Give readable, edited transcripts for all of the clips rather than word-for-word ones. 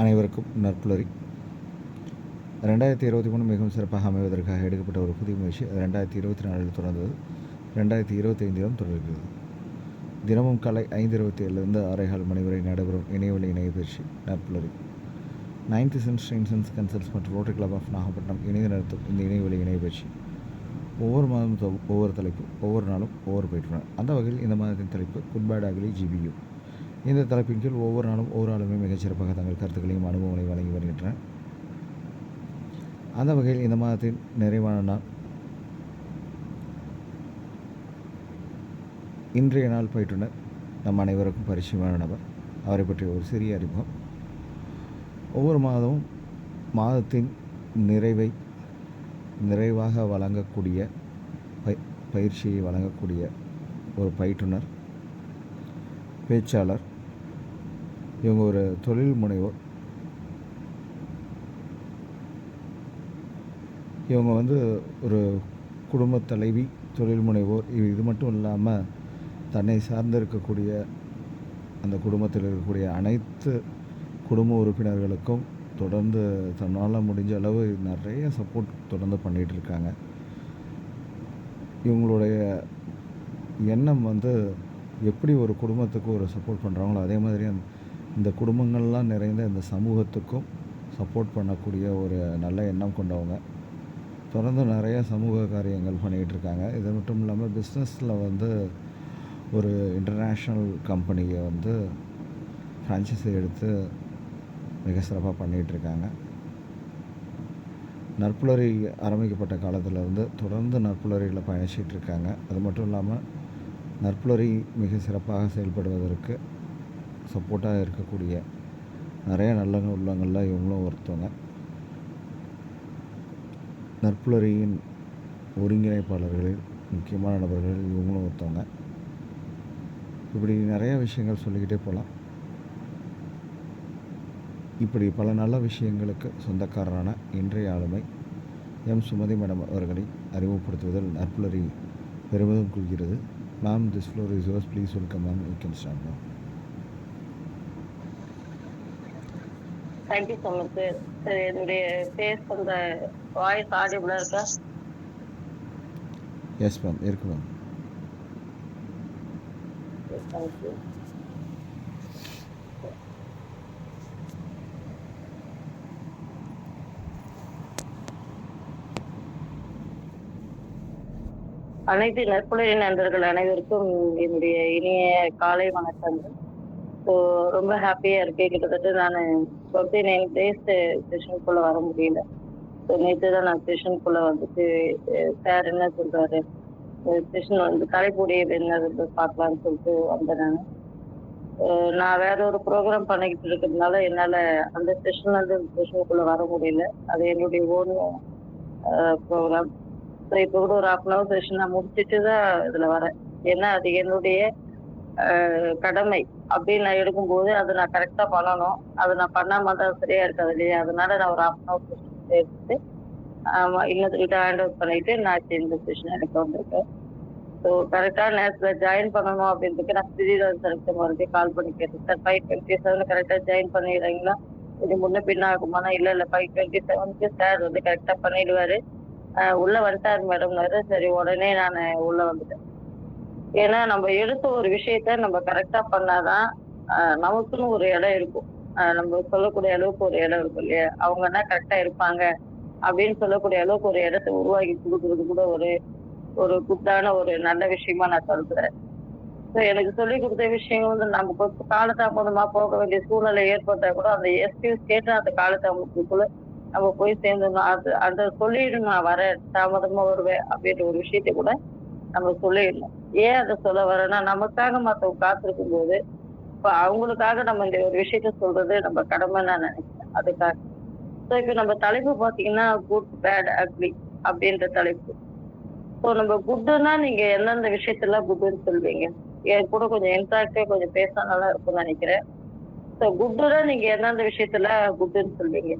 அனைவருக்கும் நற்புலரி. 2023 மிகவும் சிறப்பாக அமைவதற்காக எடுக்கப்பட்ட ஒரு புதிய முயற்சி. 2024 தொடர்ந்தது. 2025 தொடர்கிறது. தினமும் காலை 5:27 6:15 மணி வரை நடைபெறும் இணையவழி இணையபயிற்சி நற்புலரி. 9th சென்ஸ் ட்ரெயின்சன்ஸ் கன்சல்ட்ஸ் மற்றும் ரோட்டரி கிளப் ஆஃப் நாகப்பட்டினம் இணைந்து நடத்தும் இந்த இணையவழி இணையபயிற்சி ஒவ்வொரு மாதமும் ஒவ்வொரு தலைப்பு, ஒவ்வொரு நாளும் ஒவ்வொரு பயிற்றுனர். அந்த வகையில் இந்த மாதத்தின் தலைப்பு குட் பேட் அக்லி GBU. இந்த தலைப்பின் கீழ் ஒவ்வொரு நாளும் ஒவ்வொரு ஆளுமே மிகச்சிறப்பாக தங்கள் கருத்துக்களையும் அனுபவங்களையும் வழங்கி வருகின்றனர். அந்த வகையில் இந்த மாதத்தின் நிறைவான நாள் இன்றைய நாள் பயிற்றுனர் நம் அனைவருக்கும் பரிச்சயமான நபர். அவரை பற்றிய ஒரு சிறிய அறிமுகம். ஒவ்வொரு மாதமும் மாதத்தின் நிறைவாக வழங்கக்கூடிய பயிற்சியை வழங்கக்கூடிய ஒரு பயிற்றுனர், பேச்சாளர். இவங்க ஒரு தொழில் முனைவோர். இவங்க ஒரு குடும்பத் தலைவி, தொழில் முனைவோர். இது மட்டும் இல்லாமல் தன்னை சார்ந்து இருக்கக்கூடிய அந்த குடும்பத்தில் இருக்கக்கூடிய அனைத்து குடும்ப உறுப்பினர்களுக்கும் தொடர்ந்து தன்னால் முடிஞ்ச அளவு நிறைய சப்போர்ட் தொடர்ந்து பண்ணிகிட்டு இருக்காங்க. இவங்களுடைய எண்ணம் எப்படி ஒரு குடும்பத்துக்கு ஒரு சப்போர்ட் பண்ணுறாங்களோ அதே மாதிரி இந்த குடும்பங்கள்லாம் நிறைந்த இந்த சமூகத்துக்கும் சப்போர்ட் பண்ணக்கூடிய ஒரு நல்ல எண்ணம் கொண்டவங்க. தொடர்ந்து நிறைய சமூக காரியங்கள் பண்ணிகிட்டு இருக்காங்க. இது மட்டும் இல்லாமல் பிஸ்னஸில் ஒரு இன்டர்நேஷ்னல் கம்பெனியை ஃப்ரான்ச்சைஸி எடுத்து மிக சிறப்பாக பண்ணிகிட்ருக்காங்க. நற்புலரி ஆரம்பிக்கப்பட்ட காலத்திலேருந்து தொடர்ந்து நற்புலரியில் பயணிச்சிட்டு இருக்காங்க. அது மட்டும் இல்லாமல் நற்புலரி மிக சிறப்பாக செயல்படுவதற்கு சப்போர்ட்டாக இருக்கக்கூடிய நிறைய நல்ல உள்ளங்களில் இவங்களும் ஒருத்தவங்க. நற்புலரியின் ஒருங்கிணைப்பாளர்களில் முக்கியமான நபர்கள் இவங்களும் ஒருத்தவங்க. இப்படி நிறைய விஷயங்கள் சொல்லிக்கிட்டே போகலாம். இப்படி பல நல்ல விஷயங்களுக்கு சொந்தக்காரரான இன்றைய ஆளுமை எம் சுமதி மேடம் அவர்களை அறிமுகப்படுத்துவதில் நற்புலரி பெருமிதம் கொள்கிறது. Ma'am, this floor is yours. Please welcome ma'am. You can start ma'am. Thank you so much sir. Sir, என்னுடைய ஃபேஸ் வாய்ஸ் ஆடிபிளாக இருக்கா? எஸ் மேம், இருக்கு மேம். தேங்க்யூ. அனைத்து நற்புலரி நண்பர்கள் அனைவருக்கும் என்னுடைய இனிய காலை வணக்கங்கள். ஸோ ரொம்ப ஹாப்பியாக இருக்கேன். கிட்டத்தட்ட நான் 29 days செஷனுக்குள்ளே வர முடியல. ஸோ நேற்று தான் நான் செஷனுக்குள்ளே சார் என்ன சொல்கிறாரு, செஷன் தலைப்புடைய என்ன பார்க்கலான்னு சொல்லிட்டு வந்தேன். நான் வேற ஒரு ப்ரோக்ராம் பண்ணிக்கிட்டு இருக்கிறதுனால என்னால் அந்த செஷனுக்குள்ளே வர முடியல. அது என்னுடைய ஓன் ப்ரோக்ராம். ஸோ இப்போ கூட ஒரு 1/2 hour செஷன் நான் முடிச்சுட்டு தான் இதில் வரேன். ஏன்னா அது என்னுடைய கடமை அப்படின்னு நான் எடுக்கும்போது அதை நான் கரெக்டாக பண்ணணும். அதை நான் பண்ணாமல் தான் சரியா இருக்காது இல்லையா? அதனால நான் ஒரு 1/2 hour செஷன் எடுத்துட்டு இதை ஹேண்ட் அவுட் பண்ணிட்டு நான் இந்த செஷன் எனக்கு வந்திருக்கேன். ஸோ கரெக்டான நேரத்தில் ஜாயின் பண்ணணும் அப்படின்றதுக்கு நான் ஸ்ரீதர் சாருக்கு மறுபடியும் கால் பண்ணி கேட்டேன். சார், 5:27 கரெக்டாக ஜாயின் பண்ணிடுறீங்களா? இது முன்ன பின்ன ஆகுமானா? இல்லை 5:27 சார் கரெக்டாக பண்ணிடுவாரு. உள்ள வந்துட்டாரு மேடம்னாரு. சரி, உடனே நான் உள்ள வந்துட்டேன். ஏன்னா நம்ம எடுத்த ஒரு விஷயத்த நம்ம கரெக்டா பண்ணாதான் நமக்குன்னு ஒரு இடம் இருக்கும். நம்ம சொல்லக்கூடிய அளவுக்கு ஒரு இடம் இருக்கும் இல்லையா? அவங்கன்னா கரெக்டா இருப்பாங்க அப்படின்னு சொல்லக்கூடிய அளவுக்கு ஒரு இடத்த உருவாக்கி கொடுக்கறது கூட ஒரு குட்டான ஒரு நல்ல விஷயமா நான் சொல்றேன். ஸோ எனக்கு சொல்லி கொடுத்த விஷயம் நம்ம கொஞ்சம் காலதாமதமா போக வேண்டிய சூழ்நிலை ஏற்பட்டா கூட அந்த எக்ஸ்கியூஸ் கேட்டு அந்த காலதாமதத்துக்குள்ள நம்ம போய் சேர்ந்துடணும். அந்த சொல்லிடணும், நான் வரேன், தாமதமா வருவேன் அப்படின்ற ஒரு விஷயத்த கூட நம்ம சொல்லிடணும். ஏன் அதை சொல்ல வரேன்னா, நமக்காக மற்றவங்க காத்திருக்கும் போது இப்போ அவங்களுக்காக நம்ம இந்த ஒரு விஷயத்த சொல்றது நம்ம கடமை நான் நினைக்கிறேன். அதுக்காக ஸோ இப்போ நம்ம தலைப்பு பார்த்தீங்கன்னா குட் பேட் அக்லி அப்படின்ற தலைப்பு. ஸோ நம்ம குட்டுன்னா நீங்க எந்தெந்த விஷயத்துல குட்டுன்னு சொல்வீங்க? என் கூட கொஞ்சம் இன்ட்ராக்டே கொஞ்சம் பேச நல்லா இருக்கும்னு நினைக்கிறேன். ஸோ குட்டுனா நீங்க எந்தெந்த விஷயத்துல குட்டுன்னு சொல்வீங்க?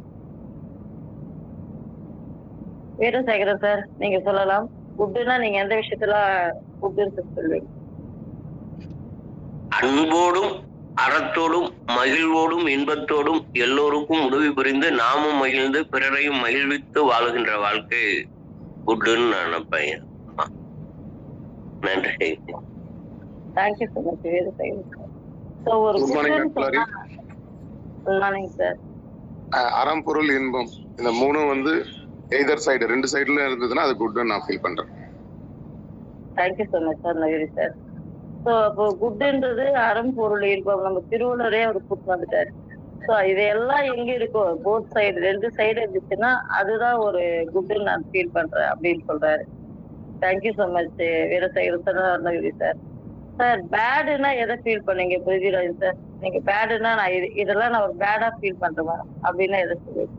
வீரசேகரன் சார், நீங்க சொல்லலாம். குட்டுனா நீங்க எந்த விஷயத்துல குட்டுன்னு சொல்வீங்க? அன்போடும் அறத்தோடும் மகிழ்வோடும் இன்பத்தோடும் எல்லோருக்கும் உதவி புரிந்து நாமும் மகிழ்ந்து பிறரையும் மகிழ்வித்து வாழுகின்ற வாழ்க்கை குட்ன்னு நான் நினைப்பேன். நன்றி. Thank you so much Veerasailam sir. So ஒரு Good morning, குட்னு Clary. சொன்னாங்க சார். அறம் பொருள் இன்பம் இந்த மூணும் வந்து எய்தர் சைடு 2 சைடுல இருந்ததுன்னா அது குட்னு நான் ஃபீல் பண்றேன். Thank you so much sir Naveeri sir. So அப்போ குட்ன்றது அறம் பொருள் இன்பம் நம்ம திருவள்ளுவரே ஒரு குட் வந்துட்டாரு. ஸோ இதெல்லாம் எங்க இருக்கோ போத் சைடு 2 சைடு இருந்துச்சுன்னா அதுதான் ஒரு குட்னு நான் ஃபீல் பண்றேன் அப்படின்னு சொல்றாரு. Thank you so much Veerasailam sir Naveeri sir. Sir பேடுனா எதை ஃபீல் பண்ணீங்க பிருத்திவிராஜ் சார்? நீங்க பேடுனா நான் இதெல்லாம் நான் ஒரு பேடா ஃபீல் பண்றேன் அப்படின்னா எதை சொல்லுங்க?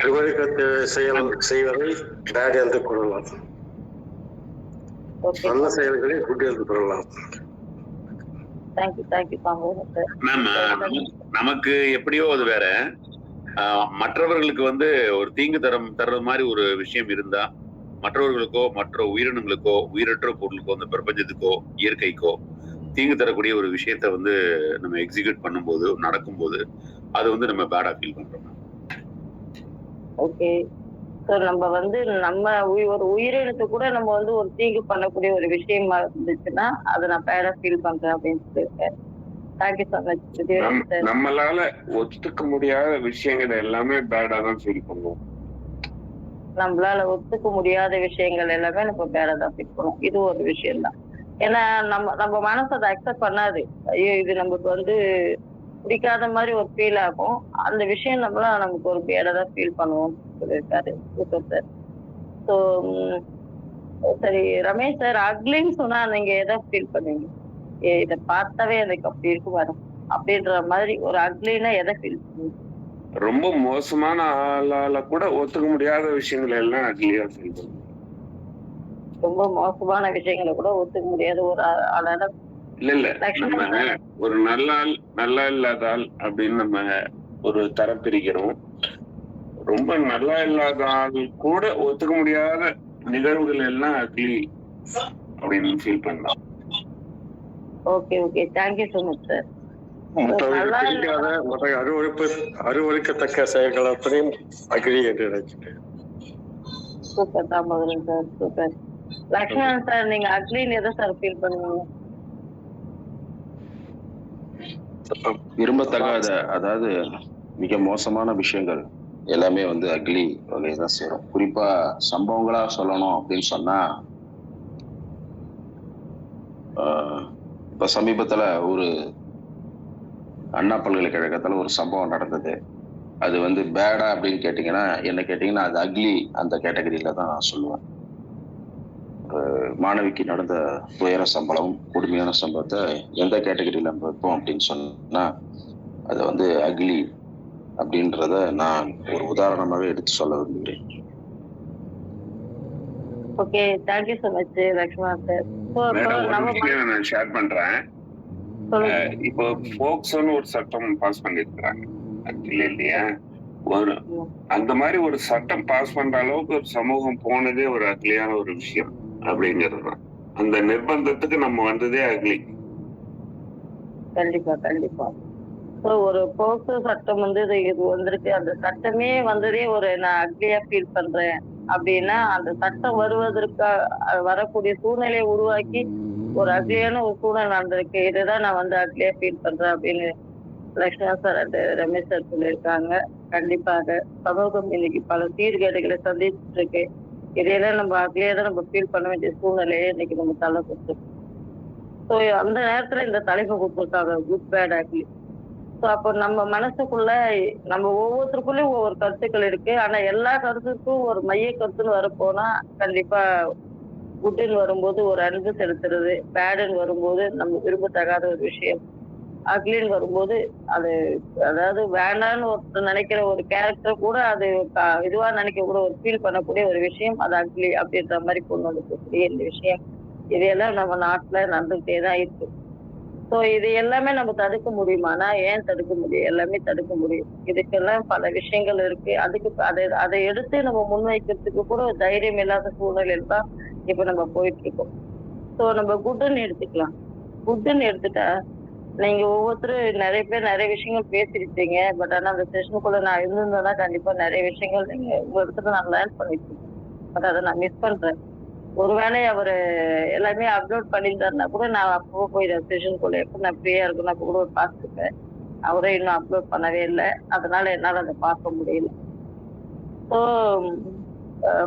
இருவருக்கு செய்வதை பேட் என்று கூறலாம். ஓகே நல்ல செயல்களை குட் என்று கூறலாம். Thank you sir. மேம், நமக்கு எப்படியோ அது வேற. மற்றவர்களுக்கு வந்து ஒரு தீங்கு தர்றது மாதிரி ஒரு விஷயம் இருந்தா மற்றவர்களுக்கோ மற்ற உயிரினங்களுக்கோ உயிரற்ற பொருளுக்கோ அந்த பிரபஞ்சத்துக்கோ இயற்கைக்கோ தீங்கு தரக்கூடிய ஒரு விஷயத்த வந்து நம்ம எக்ஸிக்யூட் பண்ணும்போது நடக்கும்போது அது வந்து நம்ம பேடா ஃபீல் பண்றோம். ஓகே. ஸோ நம்ம வந்து நம்ம ஒரு உயிரினத்தை கூட நம்ம வந்து ஒரு தீங்கு பண்ணக்கூடிய ஒரு விஷயமா இருந்துச்சுன்னா அதை நான் பேடா ஃபீல் பண்றேன் அப்படின்னு சொல்லியிருக்கேன். Thank you so much sir. நம்மளால ஒத்துக்க முடியாத விஷயங்கள் எல்லாமே பேடா தான் ஃபீல் பண்ணுவோம். நம்மளால ஒத்துக்க முடியாத விஷயங்கள் எல்லாமே நம்ம பேடா தான் ஃபீல் பண்ணுவோம். இது ஒரு விஷயம் தான். ஏன்னா நம்ம மனசு அதை அக்செப்ட் பண்ணாது. ஐயோ இது நமக்கு வந்து பிடிக்காத மாதிரி ஒரு ஃபீல் ஆகும். அந்த விஷயம் நமக்கு ஒரு பேடா தான் ஃபீல் பண்ணுவோம் சொல்லியிருக்காரு. Super sir. ஸோ சரி ரமேஷ் சார், அக்லின்னு சொன்னா நீங்க எதை ஃபீல் பண்ணுவீங்க? இதை பார்த்தாவே எனக்கு அப்படி இருக்கு மேடம் அப்படின்ற மாதிரி ஒரு அக்லின்னா எதை ஃபீல் பண்ணுவீங்க? ரொம்ப மோசமான ஆளால கூட ஒத்துக்க முடியாத விஷயங்கள் எல்லாம் அக்லியா ஃபீல் பண்ணுவோம். ரொம்ப மோசமான விஷயங்களை கூட ஒத்துக்க முடியாத ஒரு ஆளால இல்ல நம்ம ஒரு நல்லா இல்லாத ஆள் அப்படின்னு நம்ம ஒரு தரம் பிரிக்கிறோம். ரொம்ப நல்லா இல்லாத ஆள் கூட ஒத்துக்க முடியாத நிகழ்வுகள் எல்லாம் அக்லி அப்படின்னு ஃபீல் பண்ணலாம். Okay okay thank you so much sir. அருவருக்கத்தக்க செயல்கள் அப்படியும் அக்ரி என்று நினைக்கிறேன். Super Damodaran sir, super. Lakshmanan sir, நீங்க அக்லின்னு எதை சார் ஃபீல் பண்ணுவீங்க? விரும்பத்தகாத, அதாவது மிக மோசமான விஷயங்கள் எல்லாமே வந்து அக்லி வகையை தான் சேரும். குறிப்பா சம்பவங்களா சொல்லணும் அப்படின்னு சொன்னா இப்ப சமீபத்துல ஒரு அண்ணா பல்கலைக்கழகத்துல ஒரு சம்பவம் நடந்தது. அது வந்து பேடா அப்படின்னு கேட்டீங்கன்னா என்ன கேட்டீங்கன்னா அது அக்லி அந்த கேட்டகரியில தான் நான் சொல்லுவேன். மாணவிக்கு நடந்த துயர சம்பளம் கொடுமையான சம்பவத்தை எந்த கேட்டகரியில நம்ம வைப்போம் அப்படின்னு சொன்னா அதை வந்து அக்லி அப்படின்றத நான் ஒரு உதாரணமாவே எடுத்து சொல்ல விரும்புகிறேன். Okay thank you so much Lakshmanan sir. நான் ஷேர் பண்றேன். இப்போ போக்சோன்னு ஒரு சட்டம் பாஸ் பண்ணிருக்கிறாங்க இல்லையா? ஒரு அந்த மாதிரி ஒரு சட்டம் பாஸ் பண்ற அளவுக்கு ஒரு சமூகம் போனதே ஒரு அக்லியான ஒரு விஷயம் அப்படிங்கிறது தான். அந்த நிர்பந்தத்துக்கு நம்ம வந்ததே அக்லி. கண்டிப்பா கண்டிப்பா. ஸோ ஒரு போக்சோ சட்டம் வந்து இது வந்திருக்கு. அந்த சட்டமே வந்ததே ஒரு நான் அக்லியா ஃபீல் பண்றேன் அப்படின்னா அந்த சட்டம் வருவதற்கு வரக்கூடிய சூழ்நிலையை உருவாக்கி ஒரு அக்லியான ஒரு சூழ்நிலை நடந்திருக்கு. இதுதான் நான் வந்து அக்லியா ஃபீல் பண்றேன் அப்படின்னு Lakshmanan sir and Ramesh sir சொல்லியிருக்காங்க. கண்டிப்பாக சமூகம் இன்னைக்கு பல சீர்கேடுகளை சந்திச்சுட்டு இருக்கு. இதையெல்லாம் நம்ம அக்லியா தான் நம்ம ஃபீல் பண்ண வேண்டிய சூழ்நிலையை இன்னைக்கு நம்ம தலை கொடுத்துருக்கோம். ஸோ அந்த நேரத்துல இந்த தலைப்பை கொடுத்துருக்காங்க குட் பேட் அக்லி. ஸோ அப்போ நம்ம மனசுக்குள்ள நம்ம ஒவ்வொருத்தருக்குள்ளயும் ஒவ்வொரு கருத்துக்கள் இருக்கு. ஆனா எல்லா கருத்துக்கும் ஒரு மைய கருத்துன்னு வரப்போனா கண்டிப்பா குட்டுன்னு வரும்போது ஒரு அன்பு செலுத்துறது, பேடுன்னு வரும்போது நம்ம விரும்பத்தகாத ஒரு விஷயம், அக்லின்னு வரும்போது அது அதாவது வேண்டான்னு ஒருத்தர் நினைக்கிற ஒரு கேரக்டர் கூட அது இதுவா நினைக்க கூட ஒரு ஃபீல் பண்ணக்கூடிய ஒரு விஷயம் அது அக்லி அப்படின்ற மாதிரி கொண்டு வந்துக்கூடிய இந்த விஷயம் இதையெல்லாம் நம்ம நாட்டுல நடந்துகிட்டே தான் இருக்கு. ஸோ இது எல்லாமே நம்ம தடுக்க முடியுமானா ஏன் தடுக்க முடியும்? எல்லாமே தடுக்க முடியும். இதுக்கெல்லாம் பல விஷயங்கள் இருக்கு. அதுக்கு அதை எடுத்து நம்ம முன்வைக்கிறதுக்கு கூட ஒரு தைரியம் இல்லாத சூழ்நிலையில தான் இப்ப நம்ம போயிட்டு இருக்கோம். ஸோ நம்ம குட்னு எடுத்துக்கலாம். குட்ன்னு எடுத்துட்டா நீங்க ஒவ்வொருத்தரும் நிறைய பேர் நிறைய விஷயங்கள் பேசிருப்பீங்க. பட் ஆனா அந்த செஷனுக்குள்ள நான் இருந்திருந்தேன்னா கண்டிப்பா நிறைய விஷயங்கள் நீங்க உங்க இடத்துல நான் லேர்ன் பண்ணிருப்பேன். பட் அதை நான் மிஸ் பண்றேன். ஒருவேளை அவரு எல்லாமே அப்லோட் பண்ணியிருந்தாருன்னா கூட நான் அப்போ போய் செஷனுக்குள்ள எப்போ நான் ஃப்ரீயா இருக்கணும் அப்போ கூட பார்த்துருப்பேன். அவரே இன்னும் அப்லோட் பண்ணவே இல்லை. அதனால என்னால அதை பார்க்க முடியல. ஸோ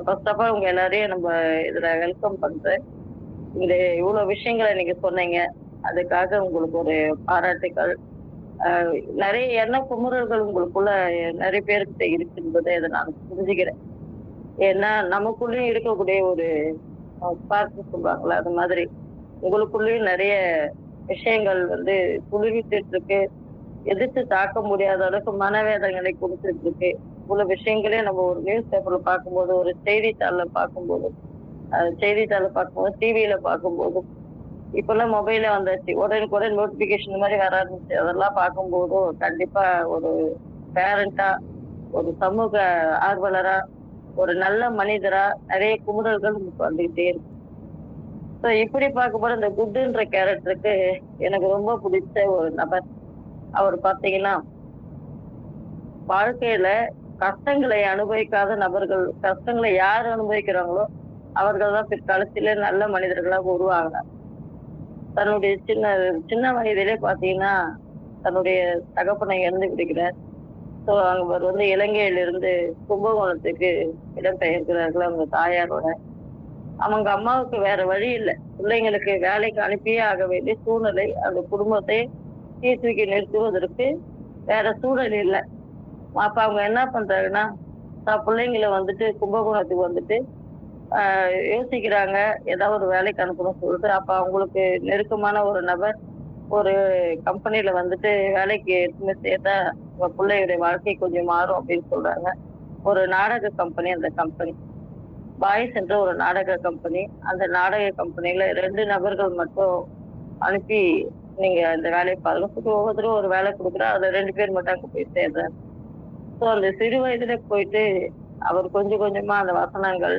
ஃபர்ஸ்ட் ஆஃப் ஆல் உங்க எல்லாரையும் நம்ம இதுல வெல்கம் பண்றேன். இந்த இவ்வளவு விஷயங்களை நீங்க சொன்னீங்க. அதுக்காக உங்களுக்கு ஒரு பாராட்டுக்கள். நிறைய எண்ண குமுறல்கள் உங்களுக்குள்ள நிறைய பேர்கிட்ட இருக்குன்றதை இதை நான் புரிஞ்சுக்கிறேன். ஏன்னா நமக்குள்ளேயும் இருக்கக்கூடிய ஒரு ஸ்பார்க் சொல்லுவாங்களா, அது மாதிரி உங்களுக்குள்ளேயும் நிறைய விஷயங்கள் வந்து குளிர்வித்துட்டு இருக்கு. எதிர்த்து தாக்க முடியாத அளவுக்கு மனவேதனைகளை கொடுத்துட்டு இருக்கு. இவ்வளவு விஷயங்களே நம்ம ஒரு நியூஸ் பேப்பர்ல பார்க்கும்போது, ஒரு செய்தித்தாள்ல பார்க்கும்போது, டிவியில பார்க்கும்போது, இப்பெல்லாம் மொபைல்ல வந்தாச்சு. உடனுக்குடன் நோட்டிபிகேஷன் மாதிரி வர ஆரம்பிச்சு. அதெல்லாம் பார்க்கும்போது கண்டிப்பா ஒரு பேரண்டா, ஒரு சமூக ஆர்வலரா, ஒரு நல்ல மனிதரா நிறைய குமுறல்கள் நமக்கு வந்துகிட்டே இருக்கு. ஸோ இப்படி பார்க்கும்போது இந்த குட்ன்ற கேரக்டருக்கு எனக்கு ரொம்ப பிடிச்ச ஒரு நபர். அவர் பார்த்தீங்கன்னா வாழ்க்கையில கஷ்டங்களை அனுபவிக்காத நபர்கள், கஷ்டங்களை யார் அனுபவிக்கிறாங்களோ அவர்கள் தான் பிற்காலத்திலே நல்ல மனிதர்களாக உருவாகிறார். தன்னுடைய சின்ன சின்ன வயதிலே பாத்தீங்கன்னா தன்னுடைய தகப்பனை இழந்து விடுகிறார். ஸோ அவர் வந்து இலங்கையிலிருந்து கும்பகோணத்துக்கு இடம்பெயர்க்கிறார்கள் அவங்க தாயாரோட. அவங்க அம்மாவுக்கு வேற வழி இல்லை. பிள்ளைங்களுக்கு வேலைக்கு அனுப்பியே ஆக வேண்டிய சூழ்நிலை. அந்த குடும்பத்தை தூக்கி நிறுத்துவதற்கு வேற சூழல் இல்லை. அப்ப அவங்க என்ன பண்றாங்கன்னா, பிள்ளைங்களை வந்துட்டு கும்பகோணத்துக்கு வந்துட்டு யோசிக்கிறாங்க ஏதாவது ஒரு வேலைக்கு அனுப்பணும்னு சொல்லிட்டு. அப்ப அவங்களுக்கு நெருக்கமான ஒரு நபர் ஒரு கம்பெனில வந்துட்டு வேலைக்கு எடுத்துன்னு சேர்த்தா உங்க பிள்ளையுடைய வாழ்க்கை கொஞ்சம் மாறும் அப்படின்னு சொல்றாங்க. ஒரு நாடக கம்பெனி. அந்த கம்பெனி பாய்ஸ் என்ற ஒரு நாடக கம்பெனி. அந்த நாடக கம்பெனில 2 நபர்கள் மட்டும் அனுப்பி நீங்க அந்த வேலையை பாருங்க. ஒவ்வொருத்தரும் ஒரு வேலை கொடுக்குறா. அதுல 2 பேர் மட்டும் அங்க போய் சேர்றாரு. ஸோ அந்த சிறு வயதுல போயிட்டு அவர் கொஞ்சம் கொஞ்சமா அந்த வசனங்கள்,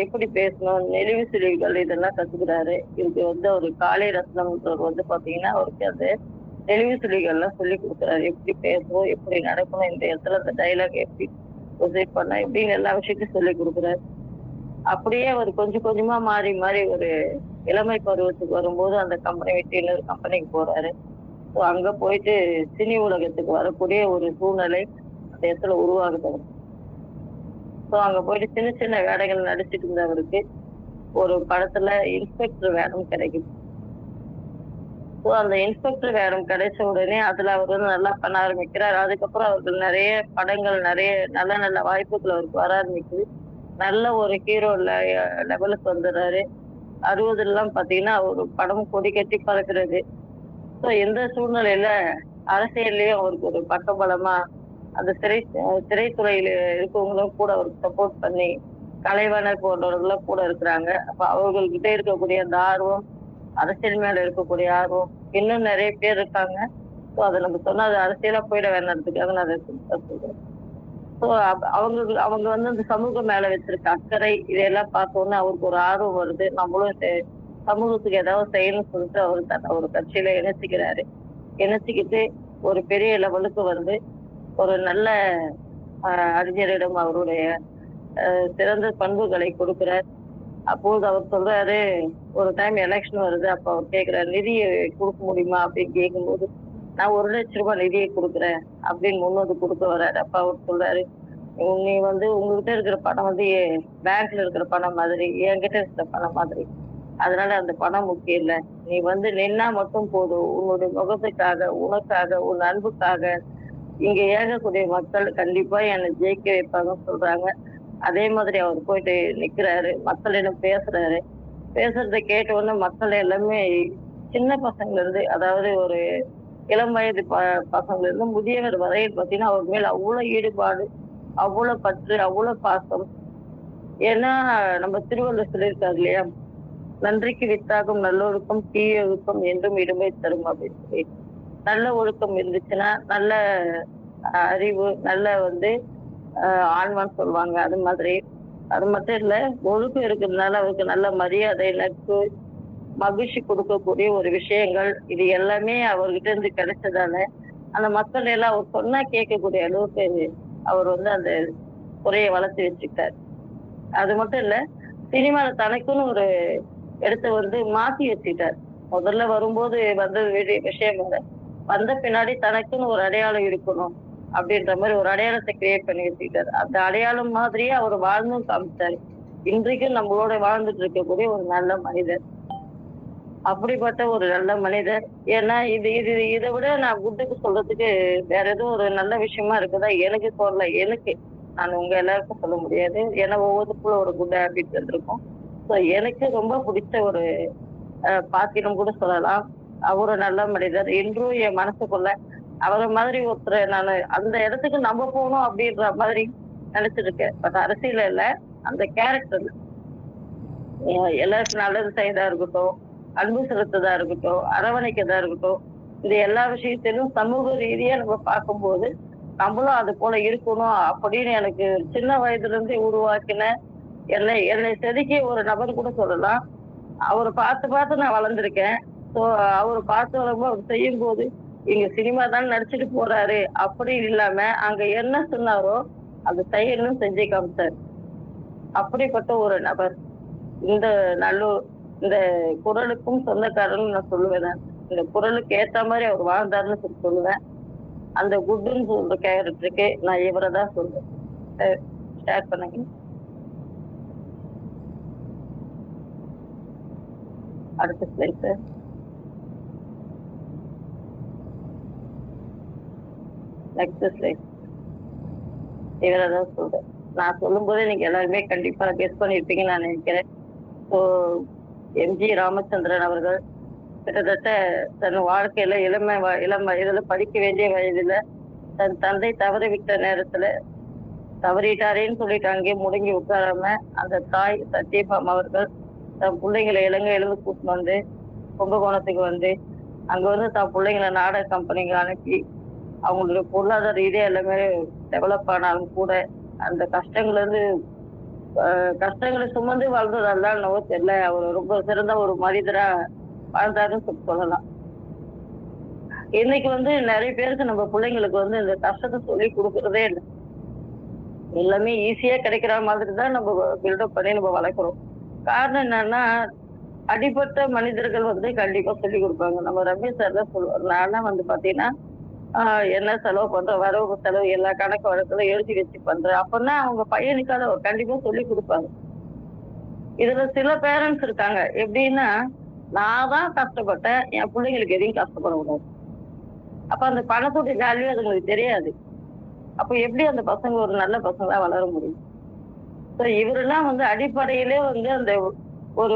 எப்படி பேசணும், நெளிவு சுழிவுகள் இதெல்லாம் கத்துக்கிறாரு. இதுக்கு வந்து ஒரு காலை ரத்னம்ன்றவர் வந்து பாத்தீங்கன்னா அவருக்கு அந்த நெளிவு சுழிகள்லாம் சொல்லி கொடுக்குறாரு. எப்படி பேசணும், எப்படி நடக்கணும், இந்த இடத்துல அந்த டைலாக் எப்படி ப்ரொசீட் பண்ண, இப்படின்னு எல்லா விஷயத்தையும் சொல்லி கொடுக்குறாரு. அப்படியே அவர் கொஞ்சம் கொஞ்சமா மாறி மாறி ஒரு இளமை பருவத்துக்கு வரும்போது அந்த கம்பெனி விட்டு இன்னொரு கம்பெனிக்கு போறாரு. ஸோ அங்க போயிட்டு சினி உலகத்துக்கு வரக்கூடிய ஒரு சூழ்நிலை அந்த இடத்துல உருவாகுது. ஸோ அங்க போயிட்டு சின்ன சின்ன வேலைகள் நடிச்சிட்டு இருந்தவருக்கு ஒரு படத்துல இன்ஸ்பெக்டர் வேடம் கிடைக்குது. ஸோ அந்த இன்ஸ்பெக்டர் வேடம் கிடைச்ச உடனே அதுல அவர் வந்து நல்லா பண்ண ஆரம்பிக்கிறார். அதுக்கப்புறம் அவருக்கு நிறைய படங்கள், நிறைய நல்ல நல்ல வாய்ப்புகள் அவருக்கு வர ஆரம்பிக்குது. நல்ல ஒரு ஹீரோ லெவலுக்கு வந்துடுறாரு. 60 பாத்தீங்கன்னா ஒரு படம் கொடி கட்டி பறக்கிறது. ஸோ எந்த சூழ்நிலையில அரசியல்லையும் அவருக்கு ஒரு பக்கபலமா அந்த திரைத்துறையில இருக்கவங்களும் கூட அவருக்கு சப்போர்ட் பண்ணி, கலைவாணர் போன்றவர்களும் கூட இருக்கிறாங்க. அப்ப அவர்கள்கிட்ட இருக்கக்கூடிய அந்த ஆர்வம், அரசியல் மேல இருக்கக்கூடிய ஆர்வம், இன்னும் நிறைய பேர் இருக்காங்க. ஸோ அதை நம்ம சொன்னா அது அரசியலா போயிட வேணான்றதுக்காக நான் அதை சொல்றேன். ஸோ அவங்க வந்து அந்த சமூகம் மேல வச்சிருக்க அக்கறை இதையெல்லாம் பார்த்தோன்னே அவருக்கு ஒரு ஆர்வம் வருது. நம்மளும் சமூகத்துக்கு ஏதாவது செய்யணும்னு சொல்லிட்டு அவர் தன்னை ஒரு கட்சியில இணைச்சிக்கிறாரு. இணைச்சிக்கிட்டு ஒரு பெரிய லெவலுக்கு வந்து ஒரு நல்ல அறிஞரிடம் அவருடைய சிறந்த பண்புகளை கொடுக்கிறார். அப்போது அவர் சொல்றாரு, ஒரு டைம் எலெக்ஷன் வருது. அப்ப அவர் கேட்கிறார், நிதியை கொடுக்க முடியுமா அப்படின்னு கேட்கும்போது, நான் 1 லட்சம் ரூபாய் நிதியை கொடுக்குறேன் அப்படின்னு முன்னோது கொடுக்க வர்றாரு. அப்ப அவர் சொல்றாரு, நீ வந்து உங்ககிட்ட இருக்கிற பணம் வந்து பேங்க்ல இருக்கிற பணம் மாதிரி, என்கிட்ட இருக்கிற பணம் மாதிரி. அதனால அந்த பணம் முக்கியம் இல்லை. நீ வந்து நின்னா மட்டும் போதும். உன்னுடைய முகத்துக்காக, உனக்காக, உன் அன்புக்காக இங்க ஏகக்கூடிய மக்கள் கண்டிப்பா என்னை ஜெயிக்க வைப்பாங்கன்னு சொல்றாங்க. அதே மாதிரி அவர் போயிட்டு நிக்கிறாரு. மக்களிடம் பேசுறாரு. பேசுறதை கேட்ட உடனே மக்கள் எல்லாமே சின்ன பசங்கள்ல இருந்து, அதாவது ஒரு இளம் வயது பசங்கள்ல இருந்து முதியவர் வரையில் பார்த்தீங்கன்னா அவர் மேல அவ்வளவு ஈடுபாடு, அவ்வளவு பற்று, அவ்வளவு பாசம். ஏன்னா நம்ம திருவள்ளுவர் சொல்லியிருக்காரு இல்லையா, நன்றிக்கு வித்தாகும் நல்லொழுக்கம் தீயொழுக்கம் என்றும் இடுமை தரும் அப்படின்னு சொல்லி. நல்ல ஒழுக்கம் இருந்துச்சுன்னா நல்ல அறிவு, நல்ல வந்து ஆன்மான்னு சொல்லுவாங்க. அது மாதிரி அது மட்டும் இல்ல, ஒழுக்கம் இருக்கிறதுனால அவருக்கு நல்ல மரியாதை, நட்பு, மகிழ்ச்சி கொடுக்கக்கூடிய ஒரு விஷயங்கள் இது எல்லாமே அவர்கிட்ட இருந்து கிடைச்சதால அந்த மக்கள் எல்லாம் அவர் சொன்னா கேட்கக்கூடிய அளவுக்கு அவர் வந்து அந்த துறையை வளர்த்து வச்சுக்கிட்டார். அது மட்டும் இல்ல, சினிமால தனக்குன்னு ஒரு இடத்த வந்து மாத்தி வச்சுக்கிட்டார். முதல்ல வரும்போது வந்த விஷயம் வேற. வந்த பின்னாடி தனக்குன்னு ஒரு அடையாளம் இருக்கணும் அப்படின்ற மாதிரி ஒரு அடையாளத்தை கிரியேட் பண்ணி வச்சுக்கிட்டாரு. அந்த அடையாளம் மாதிரியே அவர் வாழ்ந்தும் காமிச்சாரு. இன்றைக்கும் நம்மளோட வாழ்ந்துட்டு இருக்கக்கூடிய ஒரு நல்ல மனிதர். அப்படிப்பட்ட ஒரு நல்ல மனிதர். ஏன்னா இது இது இதை விட நான் குட்டுக்கு சொல்றதுக்கு வேற எதுவும் ஒரு நல்ல விஷயமா இருக்குதா எனக்கு தோணல. எனக்கு நான் உங்க எல்லாருக்கும் சொல்ல முடியாது. ஏன்னா ஒவ்வொருத்துக்குள்ள ஒரு குட் ஹேபிட் இருந்திருக்கும். ஸோ எனக்கு ரொம்ப பிடிச்ச ஒரு பாத்திரம் கூட சொல்லலாம். அவரு நல்ல மனிதர். இன்றும் என் மனசுக்குள்ள அவரை மாதிரி ஒருத்தரை நான் அந்த இடத்துக்கு நம்ம போகணும் அப்படின்ற மாதிரி நினைச்சிருக்கேன். பட் அரசியல இல்ல, அந்த கேரக்டர்ல எல்லாருக்கும் நல்லது செய்யறதா இருக்கட்டும், அன்பு செலுத்ததா இருக்கட்டும், அரவணைக்கதா இருக்கட்டும், இந்த எல்லா விஷயத்திலும் சமூக ரீதியா நம்ம பார்க்கும்போது நம்மளும் அது போல இருக்கணும் அப்படின்னு எனக்கு சின்ன வயதுல இருந்து உருவாக்கின என்னை செதுக்கிய ஒரு நபர் கூட சொல்லலாம். அவரை பார்த்து பார்த்து நான் வளர்ந்துருக்கேன். ஸோ அவரை பார்த்து வரும்போது அவர் செய்யும் போது இங்க சினிமா தான் நடிச்சுட்டு போறாரு அப்படி இல்லாம அங்க என்ன சொன்னாரோ அந்த செயலும் செஞ்சு காமிச்சார். அப்படிப்பட்ட ஒரு நபர். இந்த நல்லூர் இந்த குரலுக்கும் சொந்தக்காரன்னு நான் சொல்லுவேன். இந்த குரலுக்கு ஏத்த மாதிரி அவர் வாழ்ந்தாருன்னு சொல்லி சொல்லுவேன். அந்த குட்டுன்னு சொல்ற கேரக்டருக்கு நான் இவரை தான் சொல்றேன். ஷேர் பண்ணுங்க. அடுத்த ஸ்லைட் சார். Next slide. இவரை தான் சொல்றேன். நான் சொல்லும் போதே நீங்க எல்லாருமே கண்டிப்பா கெஸ் பண்ணிருப்பீங்கன்னு நான் நினைக்கிறேன். ஸோ எம்ஜி ராமச்சந்திரன் அவர்கள் கிட்டத்தட்ட தன் வாழ்க்கையில இளம் வயதுல படிக்க வேண்டிய வயதுல தன் தந்தை தவறிவிட்ட நேரத்துல தவறிட்டாரேன்னு சொல்லிட்டு அங்கேயே முடங்கி உட்காராம அந்த தாய் சத்யபாம் அவர்கள் தன் பிள்ளைங்களை இலங்கையிலிருந்து கூட்டிட்டு வந்து கும்பகோணத்துக்கு வந்து அங்க வந்து தன் பிள்ளைங்களை நாடக கம்பெனிக்கு அனுப்பி அவங்களுடைய பொருளாதார ரீதியா எல்லாமே டெவலப் ஆனாலும் கூட அந்த கஷ்டங்களை சுமந்து வாழ்ந்ததெல்லாம் என்னவோ தெரியல. அவர் ரொம்ப சிறந்த ஒரு மனிதரா வாழ்ந்தாருன்னு சொல்லலாம். இன்னைக்கு வந்து நிறைய பேருக்கு நம்ம பிள்ளைங்களுக்கு வந்து இந்த கஷ்டத்தை சொல்லி கொடுக்கறதே இல்லை. எல்லாமே ஈஸியா கிடைக்கிற மாதிரி தான் நம்ம பில்டப் பண்ணி நம்ம வளர்க்குறோம். காரணம் என்னன்னா அடிப்பட்ட மனிதர்கள் வந்து கண்டிப்பா சொல்லி கொடுப்பாங்க. நம்ம ரமேஷ் சார் தான் சொல்லுவார். நான்லாம் வந்து பாத்தீங்கன்னா என்ன செலவு பண்றேன், வரவு செலவு எல்லா கணக்கு வழக்குல எழுதி வச்சு பண்றேன் அப்படின்னா அவங்க பையனுக்காக அவர் கண்டிப்பா சொல்லி கொடுப்பாங்க. இதுல சில பேரண்ட்ஸ் இருக்காங்க எப்படின்னா நான் தான் கஷ்டப்பட்டேன், என் பிள்ளைங்களுக்கு எதையும் கஷ்டப்படக்கூடாது. அப்ப அந்த பணத்துடைய வேல்யூ அதுங்களுக்கு தெரியாது. அப்ப எப்படி அந்த பசங்க ஒரு நல்ல பசங்களா வளர முடியும்? ஸோ இவரெல்லாம் வந்து அடிப்படையிலே வந்து அந்த ஒரு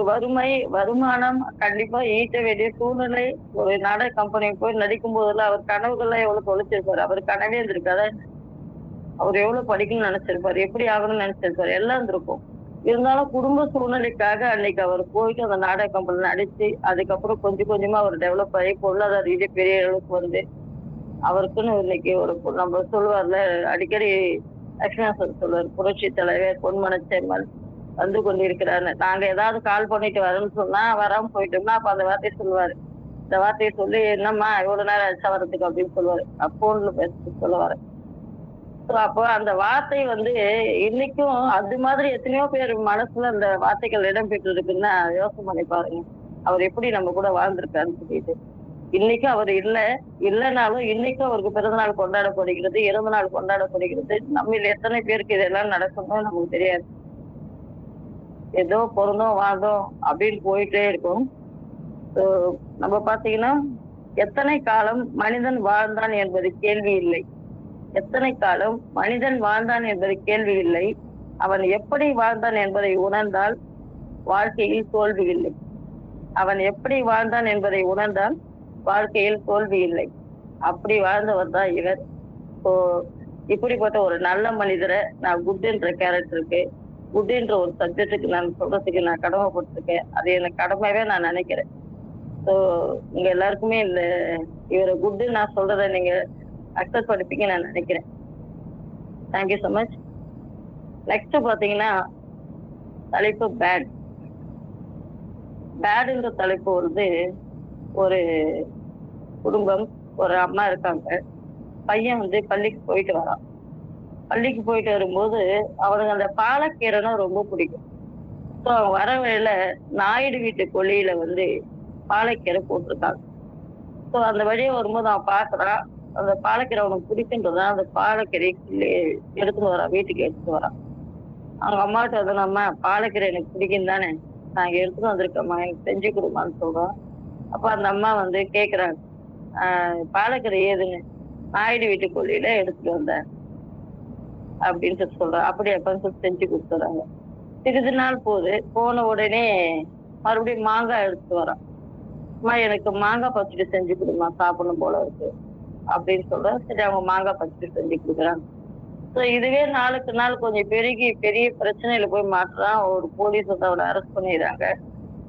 வருமானம் கண்டிப்பா ஈட்ட வேண்டிய சூழ்நிலை. ஒரு நாடக கம்பெனிக்கு போய் நடிக்கும் போதெல்லாம் அவர் கனவுகள்லாம் எவ்வளவு தொலைச்சிருப்பாரு. அவர் கனவே இருந்திருக்காரு. அவர் எவ்வளவு படிக்கணும்னு நினைச்சிருப்பாரு, எப்படி ஆகணும்னு நினைச்சிருப்பாரு, எல்லாம் இருந்திருக்கும். இருந்தாலும் குடும்ப சூழ்நிலைக்காக அன்னைக்கு அவர் போயிட்டு அந்த நாடக கம்பெனில நடிச்சு அதுக்கப்புறம் கொஞ்சம் கொஞ்சமா அவர் டெவலப் ஆகி பொருளாதார ரீதியா பெரிய அளவுக்கு வந்து அவருக்குன்னு இன்னைக்கு ஒரு நம்ம சொல்லுவார்ல அடிக்கடி லட்சுமணன் சொல்லுவார், புரட்சி தலைவர் பொன்மனச்செம்மல் வந்து கொண்டிருக்கிறாரு. நாங்க ஏதாவது கால் பண்ணிட்டு வரோம்னு சொன்னா வராம போயிட்டோம்னா அப்ப அந்த வார்த்தையை சொல்லுவாரு. இந்த வார்த்தையை சொல்லி என்னம்மா இவ்வளவு நேரம் ஆச்சா வரதுக்கு அப்படின்னு சொல்லுவாரு. போன்ல பேச சொல்லுவாரு. அப்போ அந்த வார்த்தை வந்து இன்னைக்கும் அது மாதிரி எத்தனையோ பேர் மனசுல அந்த வார்த்தைகள் இடம் பெற்று இருக்குன்னா யோசனை பண்ணி பாருங்க. அவர் எப்படி நம்ம கூட வாழ்ந்திருக்காருன்னு சொல்லிட்டு. இன்னைக்கும் அவர் இல்லைனாலும் இன்னைக்கும் அவருக்கு பிறந்தநாள் கொண்டாடப்படுகிறது, இறந்த நாள் கொண்டாடப்படுகிறது. நம்ம எத்தனை பேருக்கு இதெல்லாம் நடக்கணும் நமக்கு தெரியாது. ஏதோ பிறந்தோம் வாழ்ந்தோம் அப்படின்னு போயிட்டே இருக்கும். நம்ம பாத்தீங்கன்னா எத்தனை காலம் மனிதன் வாழ்ந்தான் என்பது கேள்வி இல்லை. எத்தனை காலம் மனிதன் வாழ்ந்தான் என்பது கேள்வி இல்லை. அவன் எப்படி வாழ்ந்தான் என்பதை உணர்ந்தால் வாழ்க்கையில் தோல்வி இல்லை. அவன் எப்படி வாழ்ந்தான் என்பதை உணர்ந்தால் வாழ்க்கையில் தோல்வி இல்லை. அப்படி வாழ்ந்தவர் தான் இவர். இப்படிப்பட்ட ஒரு நல்ல மனிதரை நான் குட்ன்ற கேரக்டருக்கு குட்ன்ற ஒரு சப்ஜெக்டுக்கு நான் சொல்றதுக்கு நான் கடமைப்பட்டிருக்கேன். அது எனக்கு கடமையாவே நான் நினைக்கிறேன். ஸோ உங்க எல்லாருக்குமே இந்த இவரை குட்டு நான் சொல்றதை நீங்க அக்செப்ட் பண்ணிப்பீங்க நான் நினைக்கிறேன். Thank you so much. நெக்ஸ்ட் பாத்தீங்கன்னா தலைப்பு பேட். பேடுன்ற தலைப்பு வந்து ஒரு குடும்பம், ஒரு அம்மா இருக்காங்க. பையன் வந்து பள்ளிக்கு போயிட்டு வரான். பள்ளிக்கு போயிட்டு வரும்போது அவனுக்கு அந்த பாலக்கீரைனா ரொம்ப பிடிக்கும். ஸோ அவன் வர வழியில நாயுடு வீட்டு கொல்லையில வந்து பாலக்கீரை போட்டிருக்காங்க. ஸோ அந்த வழியா வரும்போது அவன் பார்க்கறான். அந்த பாலக்கீரை அவனுக்கு பிடிக்குன்றதான் அந்த பாலக்கீரையை கிள்ளி எடுத்துட்டு வரான், வீட்டுக்கு எடுத்துட்டு வரான். அவங்க அம்மாட்ட வந்து, நம்ம பாலக்கீரை எனக்கு பிடிக்கும் தானே, நான் இங்க எடுத்துட்டு வந்திருக்கேம்மா, எனக்கு செஞ்சு கொடுமான்னு சொல்றான். அப்ப அந்த அம்மா வந்து கேக்குறாங்க, பாலக்கீரை ஏதுன்னு. நாயுடு வீட்டு கொல்லையில எடுத்துட்டு வந்தேன் அப்படின்னு சொல்றான். அப்படி அப்பன்னு சொல்லி செஞ்சு கொடுத்துறாங்க. சிறிது நாள் போன உடனே மறுபடியும் மாங்காய் எடுத்துட்டு வரான். அம்மா எனக்கு மாங்காய் பச்சடி செஞ்சு கொடுமா, சாப்பிடணும் போல இருக்கு அப்படின்னு சொல்ற. சரி, அவங்க மாங்காய் பச்சடி செஞ்சு கொடுக்குறாங்க. ஸோ இதுவே நாளுக்கு நாள் கொஞ்சம் பெருகி பெரிய பிரச்சனையில போய் மாட்டுறான். ஒரு போலீஸ் வந்து அவனை அரெஸ்ட் பண்ணிடுறாங்க.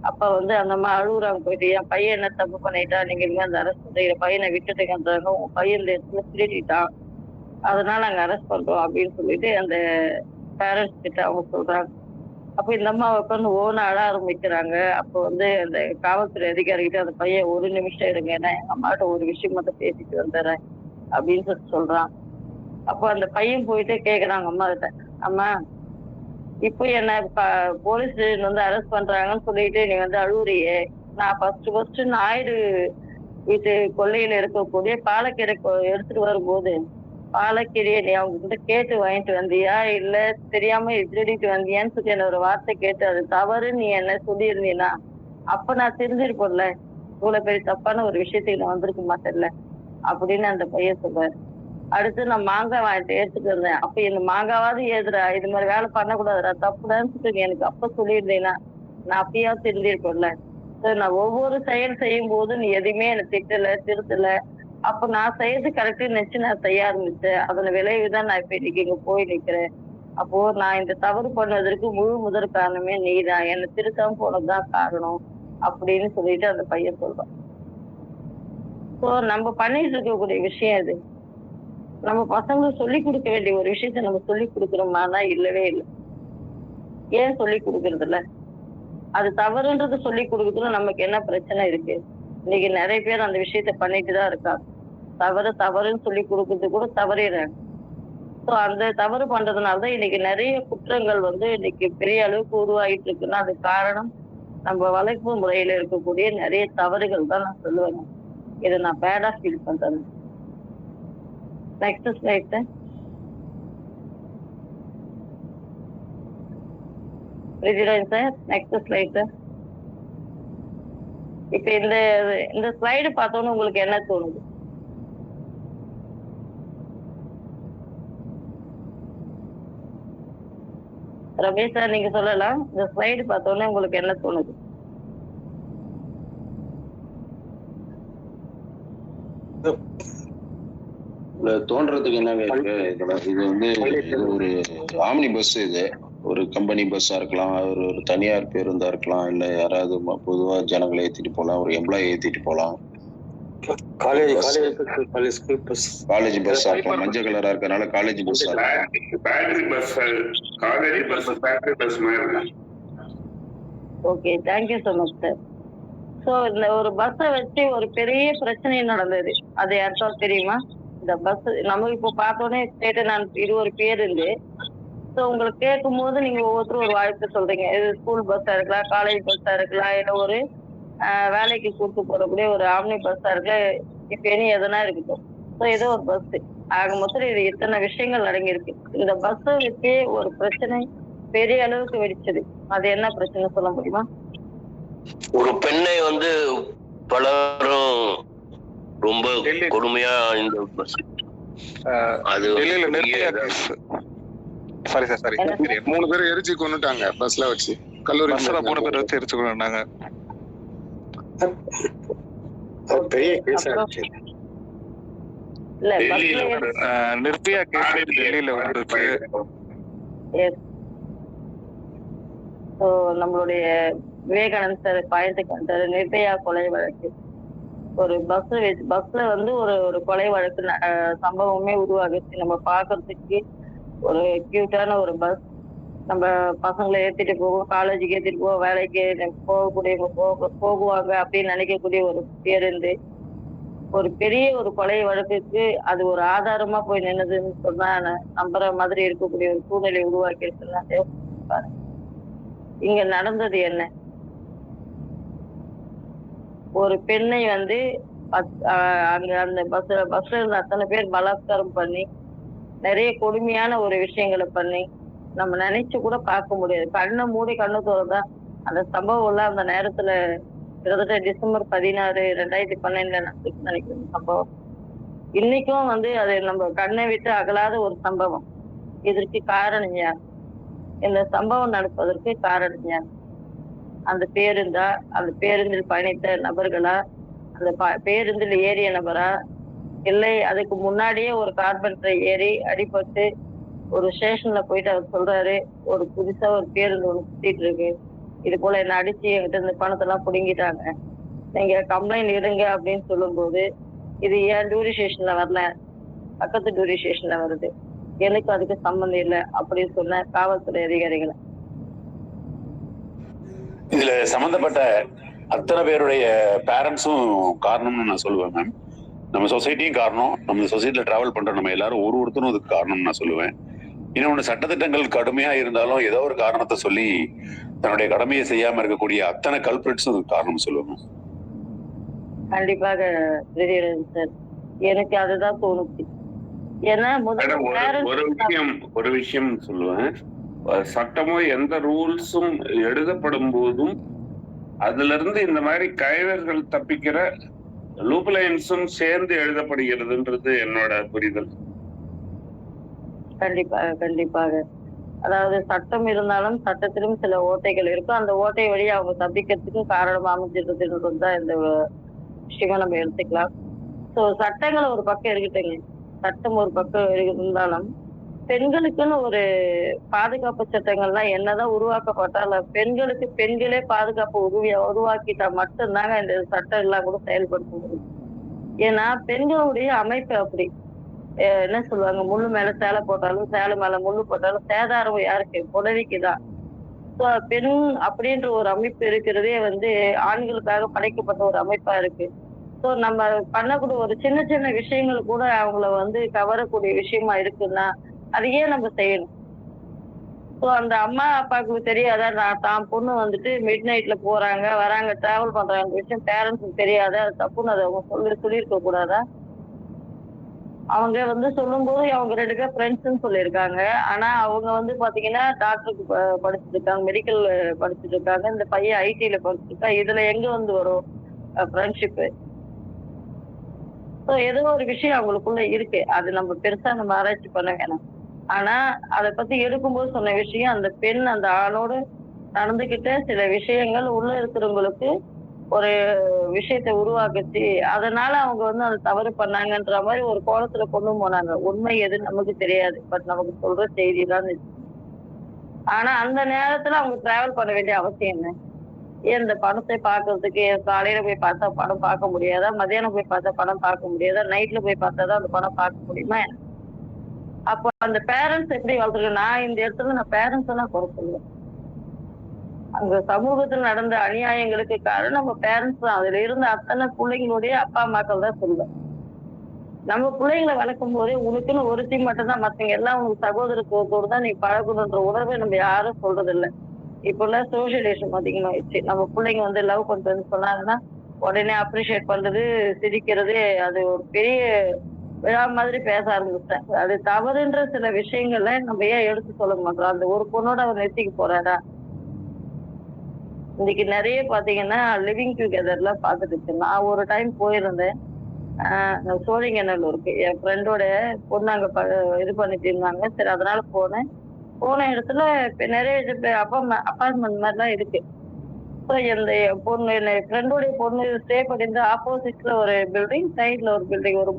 அப்ப வந்து அந்த அம்மா அழுகுறாங்க போயிட்டு, என் பையன் என்ன தப்பு பண்ணிட்டா, நீங்க இனிமே அந்த அரெஸ்ட் பண்ணுற பையனை விட்டுட்டுங்கன்றாங்க, உன் பையன் இந்த இடத்துல திருடிட்டான், அதனால நாங்க அரெஸ்ட் பண்றோம் அப்படின்னு சொல்லிட்டு அந்த பேரண்ட்ஸ் கிட்ட அவங்க சொல்றாங்க. அப்ப இந்த அம்மா உட்காந்து ஓன அழ ஆரம்பிக்கிறாங்க. அப்போ வந்து அந்த காவல்துறை அதிகாரிகிட்ட, அந்த பையன் ஒரு நிமிஷம் இருங்க, நான் எங்க அம்மாட்ட ஒரு விஷயம் மட்டும் பேசிட்டு வந்துடுறேன் அப்படின்னு சொல்றான். அப்போ அந்த பையன் போயிட்டு கேக்குறாங்க அம்மா கிட்ட, அம்மா இப்போ என்ன போலீஸ் வந்து அரெஸ்ட் பண்றாங்கன்னு சொல்லிட்டு நீ வந்து அழுவுறியே, நான் ஃபர்ஸ்ட் நாயுடு வீட்டு கொல்லையில இருக்கக்கூடிய பாலக்கீரை எடுத்துட்டு வரும்போது பாலக்கீரையை நீ அவங்க கிட்ட கேட்டு வாங்கிட்டு வந்தியா, இல்ல தெரியாம திருடிட்டு வந்தியான்னு சொல்லி என்ன ஒரு வார்த்தை கேட்டு அது தவறு நீ என்ன சொல்லியிருந்தீன்னா அப்ப நான் தெரிஞ்சிருப்போம்ல, இவ்வளவு பெரிய தப்பான ஒரு விஷயத்துக்கு நான் வந்திருக்க மாட்டேன்ல அப்படின்னு அந்த பையன் சொல்றாரு. அடுத்து நான் மாங்காய் வாங்கிட்டு எடுத்துட்டு வந்தேன். அப்ப இந்த மாங்காவாவது ஏதுடா, இது மாதிரி வேலை பண்ணக்கூடாதுடா, தப்புடான்னு சொல்லி எனக்கு அப்ப சொல்லியிருந்தேன்னா நான் அப்பயாவது தெரிஞ்சிருப்பேன்ல. நான் ஒவ்வொரு செயல் செய்யும் போது நீ எதுவுமே என்னை திட்டல, திருத்தல. அப்ப நான் செய்யறது கரெக்டுன்னு நினைச்சு நான் செய்ய ஆரம்பிச்சேன். அதன் விளைவுதான் நான் இப்ப இன்னைக்கு இங்க போய் நிக்கிறேன். அப்போ நான் இந்த தவறு பண்ணதற்கு முழு முதற் காரணமே நீதான், என்னை திருத்தாம போனதுதான் காரணம் அப்படின்னு சொல்லிட்டு அந்த பையன் சொல்றான். ஸோ நம்ம பண்ணிட்டு இருக்கக்கூடிய விஷயம் இது. நம்ம பசங்களுக்கு சொல்லி கொடுக்க வேண்டிய ஒரு விஷயத்த நம்ம சொல்லி கொடுக்குறோமானா இல்லவே இல்லை. ஏன் சொல்லி கொடுக்கறது இல்ல? அது தவறுன்றது சொல்லி கொடுக்குறதுல நமக்கு என்ன பிரச்சனை இருக்கு? இன்னைக்கு நிறைய பேர் அந்த விஷயத்த பண்ணிட்டுதான் இருக்காங்க. தவறுன்னு சொல்லி கொடுக்கறது கூட தவறிடுறாங்க. ஸோ அந்த தவறு பண்றதுனாலதான் இன்னைக்கு நிறைய குற்றங்கள் வந்து இன்னைக்கு பெரிய அளவுக்கு உருவாகிட்டு இருக்குன்னா அது காரணம் நம்ம வளர்ப்பு முறையில இருக்கக்கூடிய நிறைய தவறுகள் தான் நான் சொல்லுவேன். இதை நான் பேடா ஃபீல் பண்றேன். Next slide sir. Sir next slide sir. இப்ப இந்த ஸ்லைடு பார்த்தோன்னு உங்களுக்கு என்ன தோணுது? ரமேஷ் சார் நீங்க சொல்லலாம். இந்த ஸ்லைடு பார்த்தோன்னே உங்களுக்கு என்ன தோணுது? தோன்றதுக்கு என்ன இருக்கு இதுல? இது வந்து இது ஒரு ஆம்னி பஸ், இது ஒரு கம்பெனி பஸ்ஸா இருக்கலாம், ஒரு தனியார் பேருந்தா இருக்கலாம், இல்ல யாராவது பொதுவா ஜனங்களை ஏத்திட்டு போலாம், ஒரு எம்ப்ளாயி ஏத்திட்டு போலாம். காலேஜ் பஸ்ஸா இருக்கலாம், மஞ்சள் கலரா இருக்கறனால காலேஜ் பஸ்ஸா இருக்கலாம். Battery bus, college bus, battery bus மாதிரி. Okay, thank you so much sir. So இந்த ஒரு பஸ்ஸை வச்சு ஒரு பெரிய பிரச்சனை நடந்தது. அது யாருக்காவது தெரியுமா? இந்த பஸ் நம்ம இப்போ பார்த்தோன்னே கேட்டு நான் இது ஒரு பேருந்து. ஸோ உங்களுக்கு கேட்கும் போது நீங்க ஒவ்வொருத்தரும் ஒரு வாய்ப்பு சொல்றீங்க. இது ஸ்கூல் பஸ்ஸா இருக்கலாம், காலேஜ் பஸ்ஸா இருக்கலாம், இல்லை ஒரு வேலைக்கு கூட்டு போறக்கூடிய ஒரு ஆம்னி பஸ்ஸா இருக்கலாம், இப்ப இனி எதனா இருக்கட்டும். ஸோ ஏதோ ஒரு பஸ். ஆக மொத்தம் இது இத்தனை விஷயங்கள் அடங்கியிருக்கு. இந்த பஸ்ஸை வச்சு ஒரு பிரச்சனை பெரிய அளவுக்கு வெடிச்சது. அது என்ன பிரச்சனை சொல்ல முடியுமா? ஒரு பெண்ணை வந்து பலரும் ரொம்ப கொடுமையா இந்த பஸ் அது சாரி 3 பேர் எரிச்சு கொண்டுட்டாங்க பஸ்ல வச்சு. கல்லூரி 3 பேர் வச்சு எரிச்சு கொண்டுட்டாங்க. பெரிய கேஸ் ஆச்சு. இல்ல பஸ்ல நிர்பயா கேஸ் டெல்லியில வந்துச்சு. ஸோ நம்மளுடைய விவேகானந்த் சார் பாயிண்ட்டுக்கு வந்தாரு. நிர்பயா கொலை வழக்கு, ஒரு பஸ்ல வந்து ஒரு கொலை வழக்கு சம்பவமே உருவாகுச்சு. நம்ம பாக்குறதுக்கு ஒரு கியூட்டான ஒரு பஸ். நம்ம பசங்களை ஏத்திட்டு போவோம், காலேஜுக்கு ஏத்திட்டு போவோம், வேலைக்கு போகக்கூடியவங்க போகுவாங்க அப்படின்னு நினைக்கக்கூடிய ஒரு பேருந்து ஒரு பெரிய ஒரு கொலை வழக்குக்கு அது ஒரு ஆதாரமா போய் நின்னதுன்னு சொன்னா நம்புற மாதிரி இருக்கக்கூடிய ஒரு சூழ்நிலை உருவாக்கி இருக்குன்னா இங்க நடந்தது என்ன? ஒரு பெண்ணை வந்து அங்க அந்த பஸ்ல இருந்த அத்தனை பேர் பலாத்காரம் பண்ணி நிறைய கொடுமையான ஒரு விஷயங்களை பண்ணி நம்ம நினைச்சு கூட பார்க்க முடியாது. கண்ணை மூடி கண்ணு தோறதா அந்த சம்பவம் எல்லாம் அந்த நேரத்துல கிட்டத்தட்ட டிசம்பர் 16, 2012 நடந்துச்சுன்னு நினைக்கிறேன் சம்பவம். இன்னைக்கும் வந்து அது நம்ம கண்ணை விட்டு அகலாத ஒரு சம்பவம். இதற்கு காரணம் யார்? இந்த சம்பவம் நடப்பதற்கு காரணம் யார்? அந்த பேருந்தா, அந்த பேருந்தில் பயணித்த நபர்களா, அந்த பேருந்தில் ஏறிய நபரா, இல்லை அதுக்கு முன்னாடியே ஒரு கார்பெண்டரை ஏறி அடிபட்டு ஒரு ஸ்டேஷன்ல போயிட்டு அவர் சொல்றாரு, ஒரு புதுசா ஒரு பேருந்து ஒண்ணு சுத்திட்டு இருக்கு, இது போல என்ன அடிச்சு என்கிட்ட இந்த பணத்தெல்லாம் புடுங்கிட்டாங்க, நீங்க கம்ப்ளைண்ட் எடுங்க அப்படின்னு சொல்லும்போது, இது ஏன் டூரி ஸ்டேஷன்ல வரல, பக்கத்து டூரி ஸ்டேஷன்ல வருது, எனக்கு அதுக்கு சம்பந்தம் இல்லை அப்படின்னு சொன்ன காவல்துறை அதிகாரிகளை இதுல சம்பந்தப்பட்ட அத்தனை பேருடைய பேரண்ட்ஸும் காரணம்னு நான் சொல்லுவேன் மேம். நம்ம சொசைட்டியும் காரணம், நம்ம சொசைட்டில டிராவல் பண்ற நம்ம எல்லாரும் ஒருத்தரும் அதுக்கு காரணம்னு நான் சொல்லுவேன். இன்னொன்னு, சட்டத்திட்டங்கள் கடுமையா இருந்தாலும் ஏதோ ஒரு காரணத்தை சொல்லி தன்னுடைய கடமையை செய்யாம இருக்கக்கூடிய அத்தனை கல்பிரிட்ஸும் அதுக்கு காரணம் சொல்லுவேன். கண்டிப்பாக சார், எனக்கு அதுதான் தோணுச்சு. ஏன்னா ஒரு விஷயம் சொல்லுவேன், சட்டமோ எந்த ரூல்ஸும் எழுதப்படும் போதும் அதுல இருந்து இந்த மாதிரி கைவர்கள் தப்பிக்கிற லூப்லைன்ஸும் சேர்ந்து எழுதப்படுகிறதுன்றது என்னோட புரிதல். கண்டிப்பாக. அதாவது சட்டம் இருந்தாலும் சட்டத்திலும் சில ஓட்டைகள் இருக்கும். அந்த ஓட்டை வழியா அவங்க தப்பிக்கிறதுக்கு காரணம் அமைஞ்சிருக்குதுன்றது தான் இந்த விஷயமா நம்ம எடுத்துக்கலாம். ஸோ சட்டங்கள் ஒரு பக்கம் இருக்கட்டுங்க, சட்டம் ஒரு பக்கம் இருந்தாலும் பெண்களுக்குன்னு ஒரு பாதுகாப்பு சட்டங்கள்லாம் என்னதான் உருவாக்கப்பட்டாலும் பெண்களுக்கு பெண்களே பாதுகாப்பு உருவாக்கிட்டா மட்டும்தாங்க இந்த சட்டம் எல்லாம் கூட செயல்படுத்த முடியும். ஏன்னா பெண்களுடைய அமைப்பு அப்படி என்ன சொல்லுவாங்க, முள்ளு மேல சேலை போட்டாலும் சேலை மேல முள்ளு போட்டாலும் சேதாரம் யாருக்கு? புடவைக்குதான். ஸோ பெண் அப்படின்ற ஒரு அமைப்பு இருக்கிறதே வந்து ஆண்களுக்காக படைக்கப்பட்ட ஒரு அமைப்பா இருக்கு. ஸோ நம்ம பண்ணக்கூடிய ஒரு சின்ன சின்ன விஷயங்கள் கூட அவங்கள வந்து கவரக்கூடிய விஷயமா இருக்குன்னா அதையே நம்ம செய்யணும். ஸோ அந்த அம்மா அப்பாவுக்கு தெரியாதா, தான் பொண்ணு வந்துட்டு மிட் நைட்ல போறாங்க வராங்க டிராவல் பண்றாங்க விஷயம் பேரண்ட்ஸுக்கு தெரியாதா? அது தப்புன்னு அதை அவங்க சொல்லியிருக்க கூடாதா? அவங்க வந்து சொல்லும் போது அவங்க 2 பேர் ஃப்ரெண்ட்ஸ்ன்னு சொல்லியிருக்காங்க. ஆனா அவங்க வந்து பாத்தீங்கன்னா டாக்டருக்கு படிச்சுட்டு இருக்காங்க, மெடிக்கல் படிச்சுட்டு இருக்காங்க. இந்த பையன் ஐடில படிச்சுருக்கா. இதுல எங்க வந்து வரும் ஃப்ரெண்ட்ஷிப்பு? ஸோ ஏதோ ஒரு விஷயம் அவங்களுக்குள்ள இருக்கு. அது நம்ம பெருசா நம்ம ஆராய்ச்சி பண்ண வேணாம். ஆனா அதை பத்தி எடுக்கும்போது சொன்ன விஷயம், அந்த பெண் அந்த ஆணோடு நடந்துகிட்ட சில விஷயங்கள் உள்ள இருக்கிறவங்களுக்கு ஒரு விஷயத்தை உருவாக்குச்சு, அதனால அவங்க வந்து அதை தவறு பண்ணாங்கன்ற மாதிரி ஒரு கோலத்துல கொண்டு போனாங்க. உண்மை எது நமக்கு தெரியாது, பட் நமக்கு சொல்ற செய்தி தான். ஆனா அந்த நேரத்துல அவங்க டிராவல் பண்ண வேண்டிய அவசியம் என்ன? ஏன் இந்த படத்தை பாக்குறதுக்கு காலையில போய் பார்த்தா படம் பார்க்க முடியாதா? மதியானம் போய் பார்த்தா படம் பார்க்க முடியாதா? நைட்ல போய் பார்த்தாதான் அந்த படம் பார்க்க முடியுமா? அப்போ அந்த பேரண்ட்ஸ் எப்படி வளர்த்துருக்க? நான் இந்த இடத்துல நான் பேரண்ட்ஸ் எல்லாம் குறை சொல்லுவேன். அங்க சமூகத்தில் நடந்த அநியாயங்களுக்கு காரணம் நம்ம பேரண்ட்ஸ் தான். அதுல இருந்த அத்தனை பிள்ளைங்களுடைய அப்பா அம்மாக்கள் தான் சொல்லுவேன். நம்ம பிள்ளைங்களை வளர்க்கும் போதே உனக்குன்னு ஒருத்தி மட்டும் தான், மத்தவங்க எல்லாம் உங்களுக்கு சகோதரத்துவத்தோடு தான் நீ பழகணுன்ற உணர்வை நம்ம யாரும் சொல்றது இல்லை. இப்பெல்லாம் சோசியலைசேஷன் அதிகமாயிடுச்சு. நம்ம பிள்ளைங்க வந்து லவ் பண்றதுன்னு சொன்னாங்கன்னா உடனே அப்ரிஷியேட் பண்றது, சிரிக்கிறது, அது ஒரு பெரிய விழா மாதிரி பேச ஆரம்பிச்சிட்டேன். அது தவறுன்ற சில விஷயங்கள்ல நம்ம ஏன் எடுத்து சொல்ல மாட்டோம்? அந்த ஒரு பொண்ணோட அவர் நெத்திக்கு போறாரா? இன்னைக்கு நிறைய பாத்தீங்கன்னா லிவிங் டுகெதர்ல பாத்துட்டு நான் ஒரு டைம் போயிருந்தேன் சோழிங்கநல்லூருக்கு. என் ஃப்ரெண்டோட பொண்ணு அங்க இது பண்ணிட்டு இருந்தாங்க. சரி அதனால போன இடத்துல நிறைய அப்பார்ட்மெண்ட் மாதிரிலாம் இருக்கு. ஸோ இந்த பொண்ணு என் ஃப்ரெண்டோடைய பொண்ணு ஸ்டே பண்ணிருந்து ஆப்போசிட்ல ஒரு பில்டிங், சைட்ல ஒரு பில்டிங், ஒரு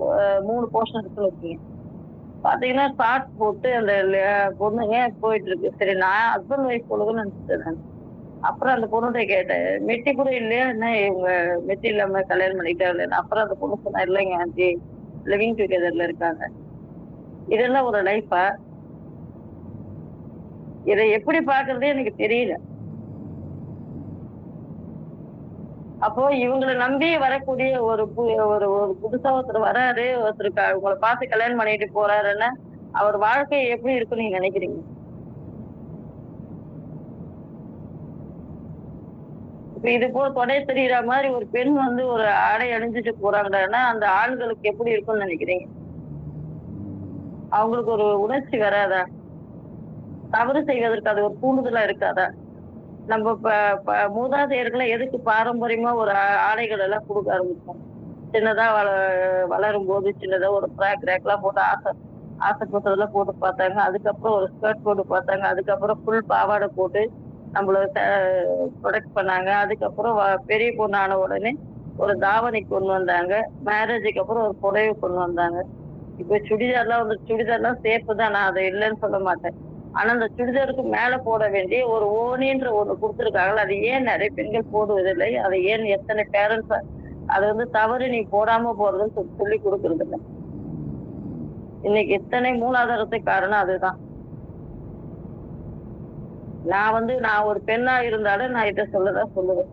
3 போர்ஷன் இருக்குன்னு வச்சுங்க. பாத்தீங்கன்னா ஷார்ட் போட்டு அந்த பொண்ணுங்க போயிட்டு இருக்கு. சரி நான் ஹஸ்பண்ட் ஒய்ஃப் பொழுதுன்னு நினைச்சிட்டேன். அப்புறம் அந்த பொண்ணுகிட்ட கேட்டேன், மெட்டி கூட இல்லையா என்ன, இவங்க மெட்டி இல்லாம கல்யாணம் பண்ணிக்கிட்டா இல்லைன்னு. அப்புறம் அந்த பொண்ணு சொன்னா, இல்லைங்க ஆண்டி லிவிங் டுகெதர்ல இருக்காங்க. இதெல்லாம் ஒரு லைஃபா? இதை எப்படி பாக்குறதே எனக்கு தெரியல. அப்போ இவங்களை நம்பி வரக்கூடிய ஒரு ஒரு ஒரு புதுசா ஒருத்தர் வராரு, ஒருத்தருக்கு உங்களை பார்த்து கல்யாணம் பண்ணிட்டு போறாருன்னா அவர் வாழ்க்கை எப்படி இருக்குன்னு நீங்க நினைக்கிறீங்க? இப்ப இது போல தொடை தெரியுற மாதிரி ஒரு பெண் வந்து ஒரு ஆடை அணிஞ்சிட்டு போறாங்கன்னா அந்த ஆண்களுக்கு எப்படி இருக்கும்னு நினைக்கிறீங்க? அவங்களுக்கு ஒரு உணர்ச்சி வராதா? தவறு செய்வதற்கு அது ஒரு தூண்டுதலா இருக்காதா? நம்ம மூதாதையர்களை எதுக்கு பாரம்பரியமா ஒரு ஆடைகள் எல்லாம் கொடுக்க ஆரம்பிச்சோம்? சின்னதா வளரும் போது சின்னதா ஒரு ஃப்ராக் ரேக்லாம் போட்டு ஆசைப்பட்டதெல்லாம் போட்டு பார்த்தாங்க. அதுக்கப்புறம் ஒரு ஸ்கர்ட் போட்டு பார்த்தாங்க. அதுக்கப்புறம் ஃபுல் பாவாடை போட்டு நம்மள ப்ரொடெக்ட் பண்ணாங்க. அதுக்கப்புறம் பெரிய பொண்ணு ஆன உடனே ஒரு தாவணி கொண்டு வந்தாங்க. மேரேஜுக்கு அப்புறம் ஒரு புடவை கொண்டு வந்தாங்க. இப்ப சுடிதார்லாம் வந்து சுடிதார்லாம் சேஃப் தான், நான் அதை இல்லைன்னு சொல்ல மாட்டேன். ஆனா அந்த சுடிதாருக்கு மேல போட வேண்டிய ஒரு ஓனின்ற ஒண்ணு கொடுத்துருக்காங்களா, அது ஏன் நிறைய பெண்கள் போடுவதில்லை? அதை ஏன் எத்தனை பேரண்ட்ஸ் அது வந்து தவறு நீ போடாம போறதுன்னு சொல்லி கொடுக்கறது இல்லை. இன்னைக்கு எத்தனை மூலாதாரத்துக்கு காரணம் அதுதான். நான் ஒரு பெண்ணா இருந்தாலும் நான் இதை சொல்லதான் சொல்லுவேன்.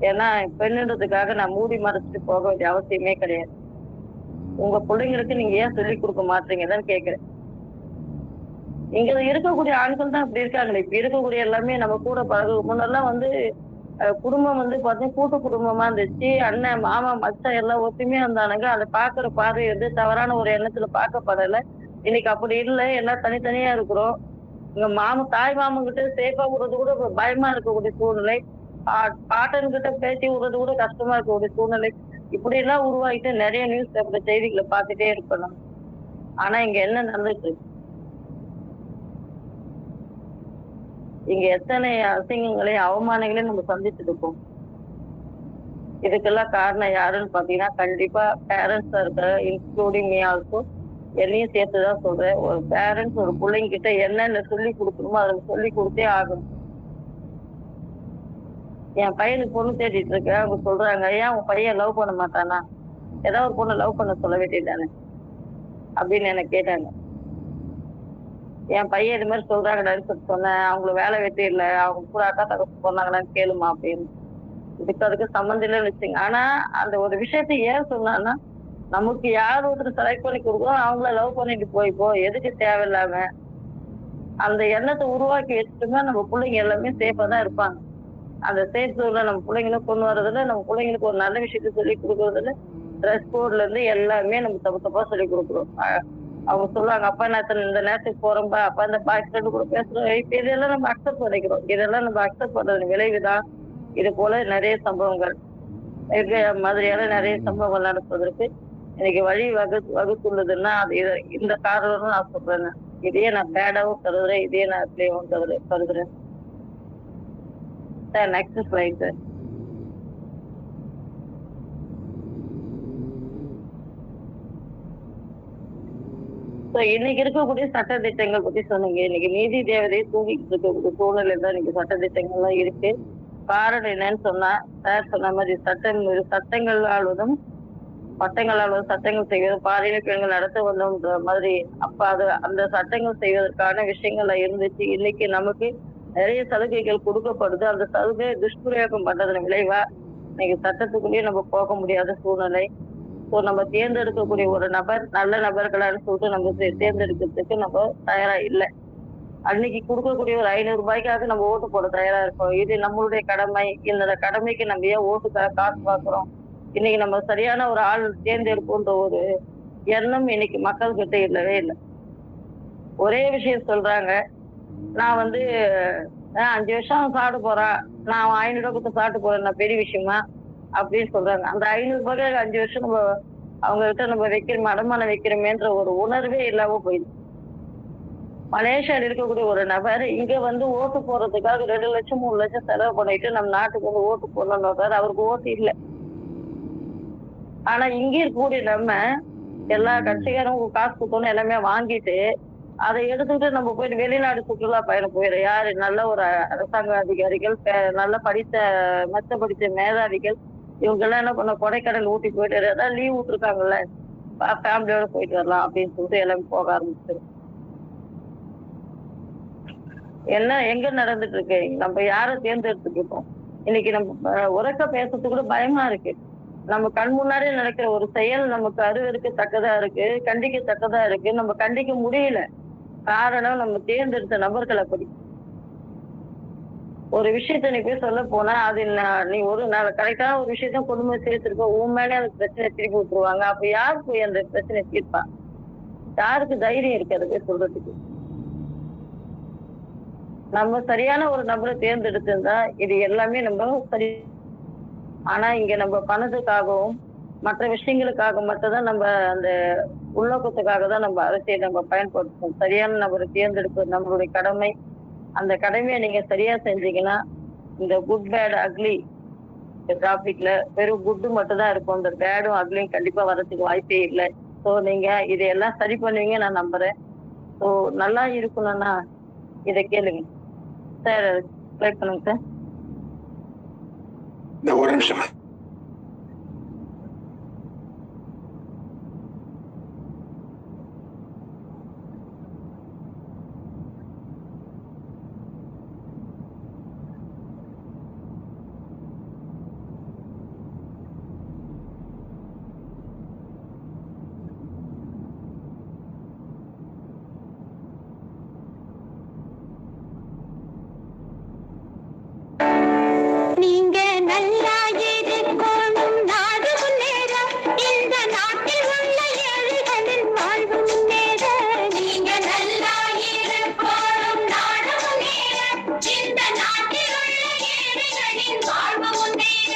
ஏன்னா பெண்ணுன்றதுக்காக நான் மூடி மறைச்சிட்டு போக வேண்டிய அவசியமே கிடையாது. உங்க பிள்ளைங்களுக்கு நீங்க ஏன் சொல்லி கொடுக்க மாட்டீங்கன்னு கேக்குறேன். இங்க இருக்கக்கூடிய ஆண்கள் தான் இப்படி இருக்காங்களே. இப்ப இருக்கக்கூடிய எல்லாமே நம்ம கூட முன்னெல்லாம் வந்து குடும்பம் வந்து பாத்தீங்கன்னா கூட்டு குடும்பமா இருந்துச்சு. அண்ணன் மாமா மச்சான் எல்லாம் ஒத்துமையா இருந்தானுங்க. அதை பாக்குற பார்வை வந்து தவறான ஒரு எண்ணத்துல பார்க்கப்படல. இன்னைக்கு அப்படி இல்லை, எல்லாம் தனித்தனியா இருக்கிறோம். இங்க தாய் மாமன் கிட்ட சேஃபா விடுறது கூட பயமா இருக்கக்கூடிய சூழ்நிலை. பாட்டன் கிட்ட பேசி விடுறது கூட கஷ்டமா இருக்கக்கூடிய சூழ்நிலை. இப்படி எல்லாம் உருவாகிட்டு நிறைய நியூஸ் பேப்பர் செய்திகளை பார்த்துட்டே இருக்கணும். ஆனா இங்க என்ன நடந்துட்டு இருக்கு? இங்க எத்தனை அசிங்கங்களையும் அவமானங்களையும் நம்ம சந்திச்சுட்டு இருக்கோம். இதுக்கெல்லாம் காரணம் யாருன்னு பாத்தீங்கன்னா கண்டிப்பா பேரண்ட்ஸா இருக்க, இன்க்ளூடிங் மீ ஆல்சோ, என்னையும் சேர்த்துதான் சொல்றேன். ஒரு பேரண்ட்ஸ் ஒரு பிள்ளைங்க கிட்ட என்னென்ன சொல்லி கொடுக்கணுமோ அதை சொல்லி கொடுத்தே ஆகணும். என் பையனுக்கு பொண்ணு தேடிட்டு இருக்க, அவங்க சொல்றாங்க, ஏன் உன் பையன் லவ் பண்ண மாட்டானா? ஏதாவது ஒரு பொண்ணு லவ் பண்ண சொல்ல வேண்டியதானே அப்படின்னு என்ன கேட்டாங்க. என் பையன் இது மாதிரி சொல்றாங்கடான்னு சொல்லி சொன்னேன். அவங்களுக்கு வேலை வெட்டி இல்லை, அவங்க கூட அக்கா தகப்பு சொன்னாங்களான்னு கேளுமா அப்படின்னு. அதுக்கு சம்மந்தம் இல்லைன்னு வச்சுங்க. ஆனா அந்த ஒரு விஷயத்த ஏன் சொன்னான்னா, நமக்கு யார் ஒருத்தர் செலக்ட் பண்ணி கொடுக்குறோம் அவங்கள லவ் பண்ணிட்டு போய்ப்போ, எதுக்கு தேவையில்லாம அந்த எண்ணத்தை உருவாக்கி வச்சுட்டோம்னா நம்ம பிள்ளைங்க எல்லாமே சேஃபா தான் இருப்பாங்க. அந்த சேஃப் ஜோன்ல நம்ம பிள்ளைங்களும் கொண்டு வர்றதுல, நம்ம பிள்ளைங்களுக்கு ஒரு நல்ல விஷயத்த சொல்லி கொடுக்கறதுல, ட்ரெஸ் கோட்ல இருந்து எல்லாமே நம்ம தப்பா சொல்லி கொடுக்குறோம். அவங்க சொல்லுவாங்க, அப்பா நான் இந்த நேரத்துக்கு போறோம்பா, அப்பா இந்த பாய் ஃப்ரெண்டு கூட பேசுறோம். இப்ப இதெல்லாம் நம்ம அக்செப்ட் பண்ணிக்கிறோம். இதெல்லாம் நம்ம அக்செப்ட் பண்றது விளைவுதான். இது போல நிறைய சம்பவங்கள் மாதிரியான நிறைய சம்பவங்கள் நடப்பதற்கு எனக்கு வழி வகுத்துள்ளதுன்னா அது இந்த காரணம் நான் சொல்றேன். இதையே நான் பேடாவும் கருதுறேன், இதையே நான் பிளேவும் கருதுறேன். Sir next slide sir. இன்னைக்கு இருக்கக்கூடிய சட்ட திட்டங்கள் பத்தி சொன்னீங்க. இன்னைக்கு நீதி தேவதையை தூங்கிட்டு இருக்கக்கூடிய சூழ்நிலை தான் இன்னைக்கு சட்ட திட்டங்கள்லாம் இருக்கு. காரணம் என்னன்னு சொன்னா, சார் சொன்ன மாதிரி சட்டங்கள் ஆளுவதும் சட்டங்கள் செய்வது பாலின பெண்கள் நடத்த வந்தோம்ன்ற மாதிரி அப்ப அந்த சட்டங்கள் செய்வதற்கான விஷயங்கள்ல இருந்துச்சு. இன்னைக்கு நமக்கு நிறைய சலுகைகள் கொடுக்கப்படுது. அந்த சலுகை துஷ்பிரயோகம் பண்றதன் விளைவா இன்னைக்கு சட்டத்துக்குள்ளேயே நம்ம போக முடியாத சூழ்நிலை. ஸோ நம்ம தேர்ந்தெடுக்கக்கூடிய ஒரு நபர் நல்ல நபர்களான்னு சொல்லிட்டு நம்ம தேர்ந்தெடுக்கிறதுக்கு நம்ம தயாரா இல்லை. அன்னைக்கு கொடுக்கக்கூடிய ஒரு 500 ரூபாய்க்காக நம்ம ஓட்டு போட தயாரா இருக்கோம். இது நம்மளுடைய கடமை. இந்த கடமைக்கு நம்ம ஏன் ஓட்டுக்காக காசு பார்க்கிறோம்? இன்னைக்கு நம்ம சரியான ஒரு ஆள் தேர்ந்தெடுப்போன்ற ஒரு எண்ணம் இன்னைக்கு மக்கள் கிட்ட இல்லவே இல்லை. ஒரே விஷயம் சொல்றாங்க, நான் 5 வருஷம் சாப்பிட போறேன், நான் 500 ரூபாய் கொடுத்து சாப்பிட்டு போறேன், நான் பெரிய விஷயமா அப்படின்னு சொல்றாங்க. அந்த 500 ரூபாய்க்கு 5 வருஷம் நம்ம அவங்க கிட்ட நம்ம வைக்கிறோம், அடமானம் வைக்கிறோமேன்ற ஒரு உணர்வே இல்லாம போயிடுச்சு. மலேசியாவில் இருக்கக்கூடிய ஒரு நபர் இங்க ஓட்டு போடுறதுக்காக 2 லட்சம் 3 லட்சம் செலவு பண்ணிட்டு நம்ம நாட்டுக்கு ஓட்டு போடணும்னு அவருக்கு ஓட்டு இல்லை. ஆனா இங்க இருக்கக்கூடிய நம்ம எல்லா கட்சிக்காரும் காசு கொடுத்தோன்னு எல்லாமே வாங்கிட்டு அதை எடுத்துக்கிட்டு நம்ம போயிட்டு வெளிநாடு சுற்றுலா பயணம் போயிடும். யாரு நல்ல ஒரு அரசாங்க அதிகாரிகள், நல்ல மெத்த படித்த மேதாவிகள், இவங்க எல்லாம் என்ன பண்ண கொடைக்கானல் ஊட்டி போயிட்டு ஏதாவது லீவ் விட்டுருக்காங்கல்ல, ஃபேமிலியோட போயிட்டு வரலாம் அப்படின்னு சொல்லிட்டு எல்லாமே போக ஆரம்பிச்சிடும். என்ன எங்க நடந்துட்டு இருக்கு? நம்ம யாரை தேர்ந்தெடுத்துட்டு இருக்கோம்? இன்னைக்கு நம்ம உரக்க பேசுறதுக்கு கூட பயமா இருக்கு. நம்ம கண் முன்னாடியே நடக்கிற ஒரு செயல் நமக்கு அருவருக்கத்தக்கதா இருக்கு, கண்டிக்கத்தக்கதா இருக்கு. நம்ம கண்டிக்க முடியல. காரணம் நம்ம தேர்ந்தெடுத்த நபர்கள் அப்படி. ஒரு விஷயத்த நீ போய் சொல்ல போனா, அது நீ ஒரு கரெக்டான ஒரு விஷயத்த கொண்டு போய் சேர்த்திருக்க. உன் மேலே அந்த பிரச்சனைய திருப்பி விட்டுருவாங்க. அப்ப யார் போய் அந்த பிரச்சனைய தீர்ப்பா? யாருக்கு தைரியம் இருக்கு அத போய் சொல்றதுக்கு? நம்ம சரியான ஒரு நபரை தேர்ந்தெடுத்திருந்தா இது எல்லாமே நம்ம சரி. ஆனா இங்க நம்ம பணத்துக்காகவும் மற்ற விஷயங்களுக்காக மட்டும்தான் நம்ம அந்த உள்நோக்கத்துக்காக தான் நம்ம அரசியல் நம்ம பயன்படுத்துறோம். சரியான நபரை தேர்ந்தெடுப்பது நம்மளுடைய கடமை. அந்த கடமையை நீங்க சரியா செஞ்சீங்கன்னா இந்த குட் பேட் அக்லி டாபிக்ல வெறும் குட்டு மட்டும் தான் இருக்கும். இந்த பேடும் அக்லியும் கண்டிப்பா வர்றதுக்கு வாய்ப்பே இல்லை. ஸோ நீங்க இதையெல்லாம் சரி பண்ணுவீங்க நான் நம்புறேன். ஸோ நல்லா இருக்கணும்னா இதை கேளுங்க சார். ட்ரை பண்ணுங்க சார். இந்த ஒரு நிமிஷம். நீங்க நல்லா இருக்கணும், நாடு முன்னேற, இந்த நாட்டில் உள்ள ஏழைகளின் வாழ்வு முன்னேற. நீங்க நல்லா இருக்கணும், நாடு முன்னேற, இந்த நாட்டில் உள்ள ஏழைகளின் வாழ்வு முன்னேற.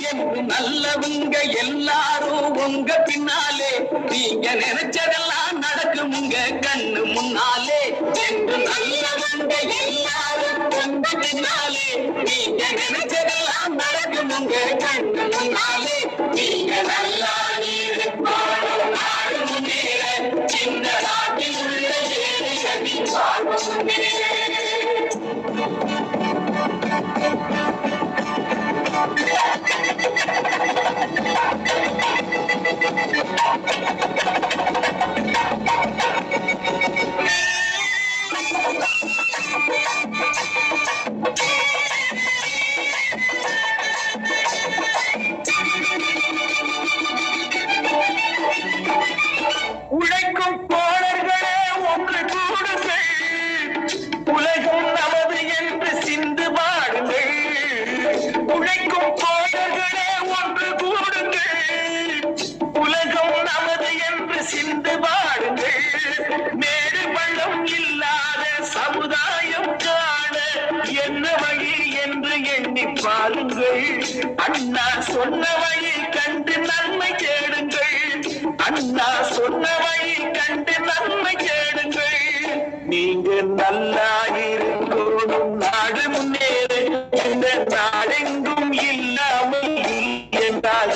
என்று நல்லவங்க எல்லாரும் உங்க பின்னாலே, நீங்க நினைச்சதெல்லாம் நடக்கும் உங்க கண்ணு முன்னாலே. என்று நல்லவங்க எல்லாரும் உங்க பின்னாலே, நீங்க நினைச்சதெல்லாம் நடக்கும் உங்க கண்ணு முன்னாலே. நீங்க நல்லா இருக்கணும், நாடு முன்னேற, இந்த நாட்டில் உள்ள ஏழைகளின் வாழ்வு முன்னேற. உழைக்கும் தோழர்களே ஒன்று கூடுங்கள், உலகம் நமது என்று சிந்து பாடுங்கள். உழைக்கும் தோழர்களே ஒன்று கூடுங்கள், உலகம் நமது என்று சிந்து பாடுங்கள். மேடு பள்ளம் இல்லாத சமுதாயம் காண என்ன வழி என்று எண்ணி பாருங்கள். அண்ணா சொன்ன வழி கண்டு நன்மை தேடுங்கள். அண்ணா சொன்ன வழி கண்டு நன்மை தேடுங்கள். நீங்க நல்லா இருக்கணும், நாடு முன்னேறு, இந்த நாடெங்கும் இல்லாமல் என்றாக.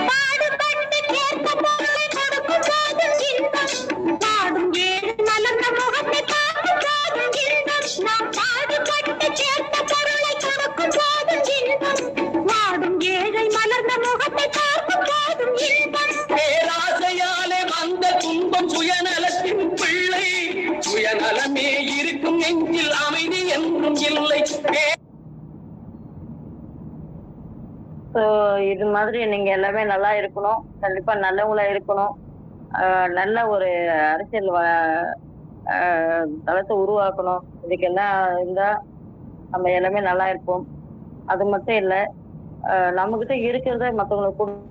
பாடுபட்டு கேட்க பொருளை கொடுக்கும் போதும் இன்பம், பாடும் ஏழு மலர்ந்த முகத்தை பார்க்கும் போதும் இன்பம். நாம் பாடுபட்டு கேட்க பொருளை கொடுக்கும் போதும் இன்பம், பாடும் ஏழை மலர்ந்த முகத்தை பார்க்கும் போதும் இன்பம். பேராசையாலே வந்த துன்பம் சுயநலத்தின் பிள்ளை, சுயநலமே இருக்கும் நெஞ்சில் அமைதி என்றும் இல்லை. ஸோ இது மாதிரி நீங்க எல்லாமே நல்லா இருக்கணும். கண்டிப்பா நல்லவங்களா இருக்கணும். நல்ல ஒரு அரசியல் தளத்தை உருவாக்கணும். இதுக்கெல்லாம் இருந்தா நம்ம எல்லாமே நல்லா இருப்போம். அது மட்டும் இல்ல, நம்ம கிட்ட இருக்கிறத மற்றவங்களுக்கு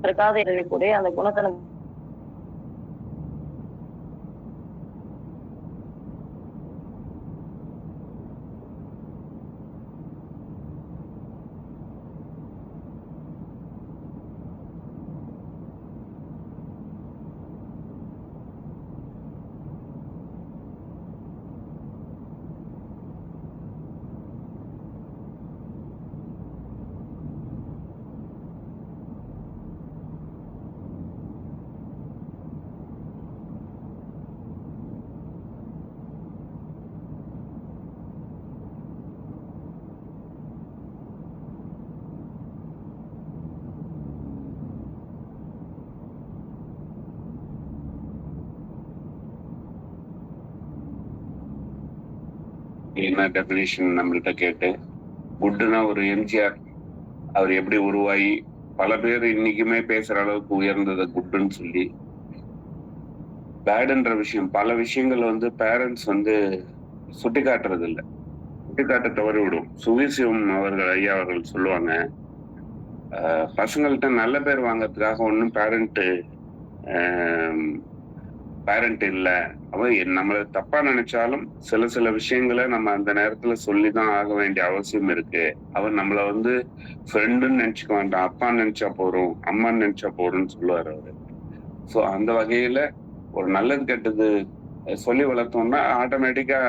இருக்காத இருக்கக்கூடிய அந்த குணத்தை நம்ம என்ன டெபினிஷன் நம்மள்கிட்ட கேட்டு, குட்னா ஒரு எம்ஜிஆர் அவர் எப்படி உருவாகி பல பேர் இன்னைக்குமே பேசுற அளவுக்கு உயர்ந்ததை குட்னு சொல்லி, பேடுன்ற விஷயம் பல விஷயங்கள் வந்து பேரண்ட்ஸ் வந்து சுட்டி காட்டுறது இல்லை, சுட்டி காட்ட தவறி விடும். சுகிசிவம் அவர்கள் ஐயா அவர்கள் சொல்லுவாங்க, பசங்கள்கிட்ட நல்ல பேர் வாங்கறதுக்காக ஒன்றும் பேரண்ட் இல்லை, அவன் நம்மளை தப்பா நினைச்சாலும் சில விஷயங்களை நம்ம அந்த நேரத்துல சொல்லிதான் ஆக வேண்டிய அவசியம் இருக்கு. அவன் நம்மளை வந்து ஃப்ரெண்டுன்னு நினைச்சுக்க வேண்டாம், அப்பான்னு நினைச்சா போறோம், அம்மான்னு நினைச்சா போறோம்னு சொல்லுவார் அவரு. ஸோ அந்த வகையில ஒரு நல்லது கெட்டது சொல்லி வளர்த்தோம்னா ஆட்டோமேட்டிக்கா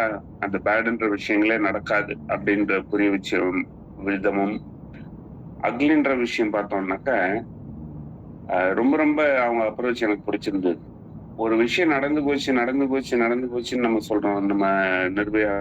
அந்த பேடுன்ற விஷயங்களே நடக்காது அப்படின்ற புரிய விஷயம் விதமும். அக்லின்ற விஷயம் பார்த்தோம்னாக்கா ரொம்ப ரொம்ப அவங்க அப்ரோச் எனக்கு பிடிச்சிருந்தது. ஒரு விஷயம் நடந்து போச்சுன்னு நம்ம சொல்றோம், நம்ம நிர்பயா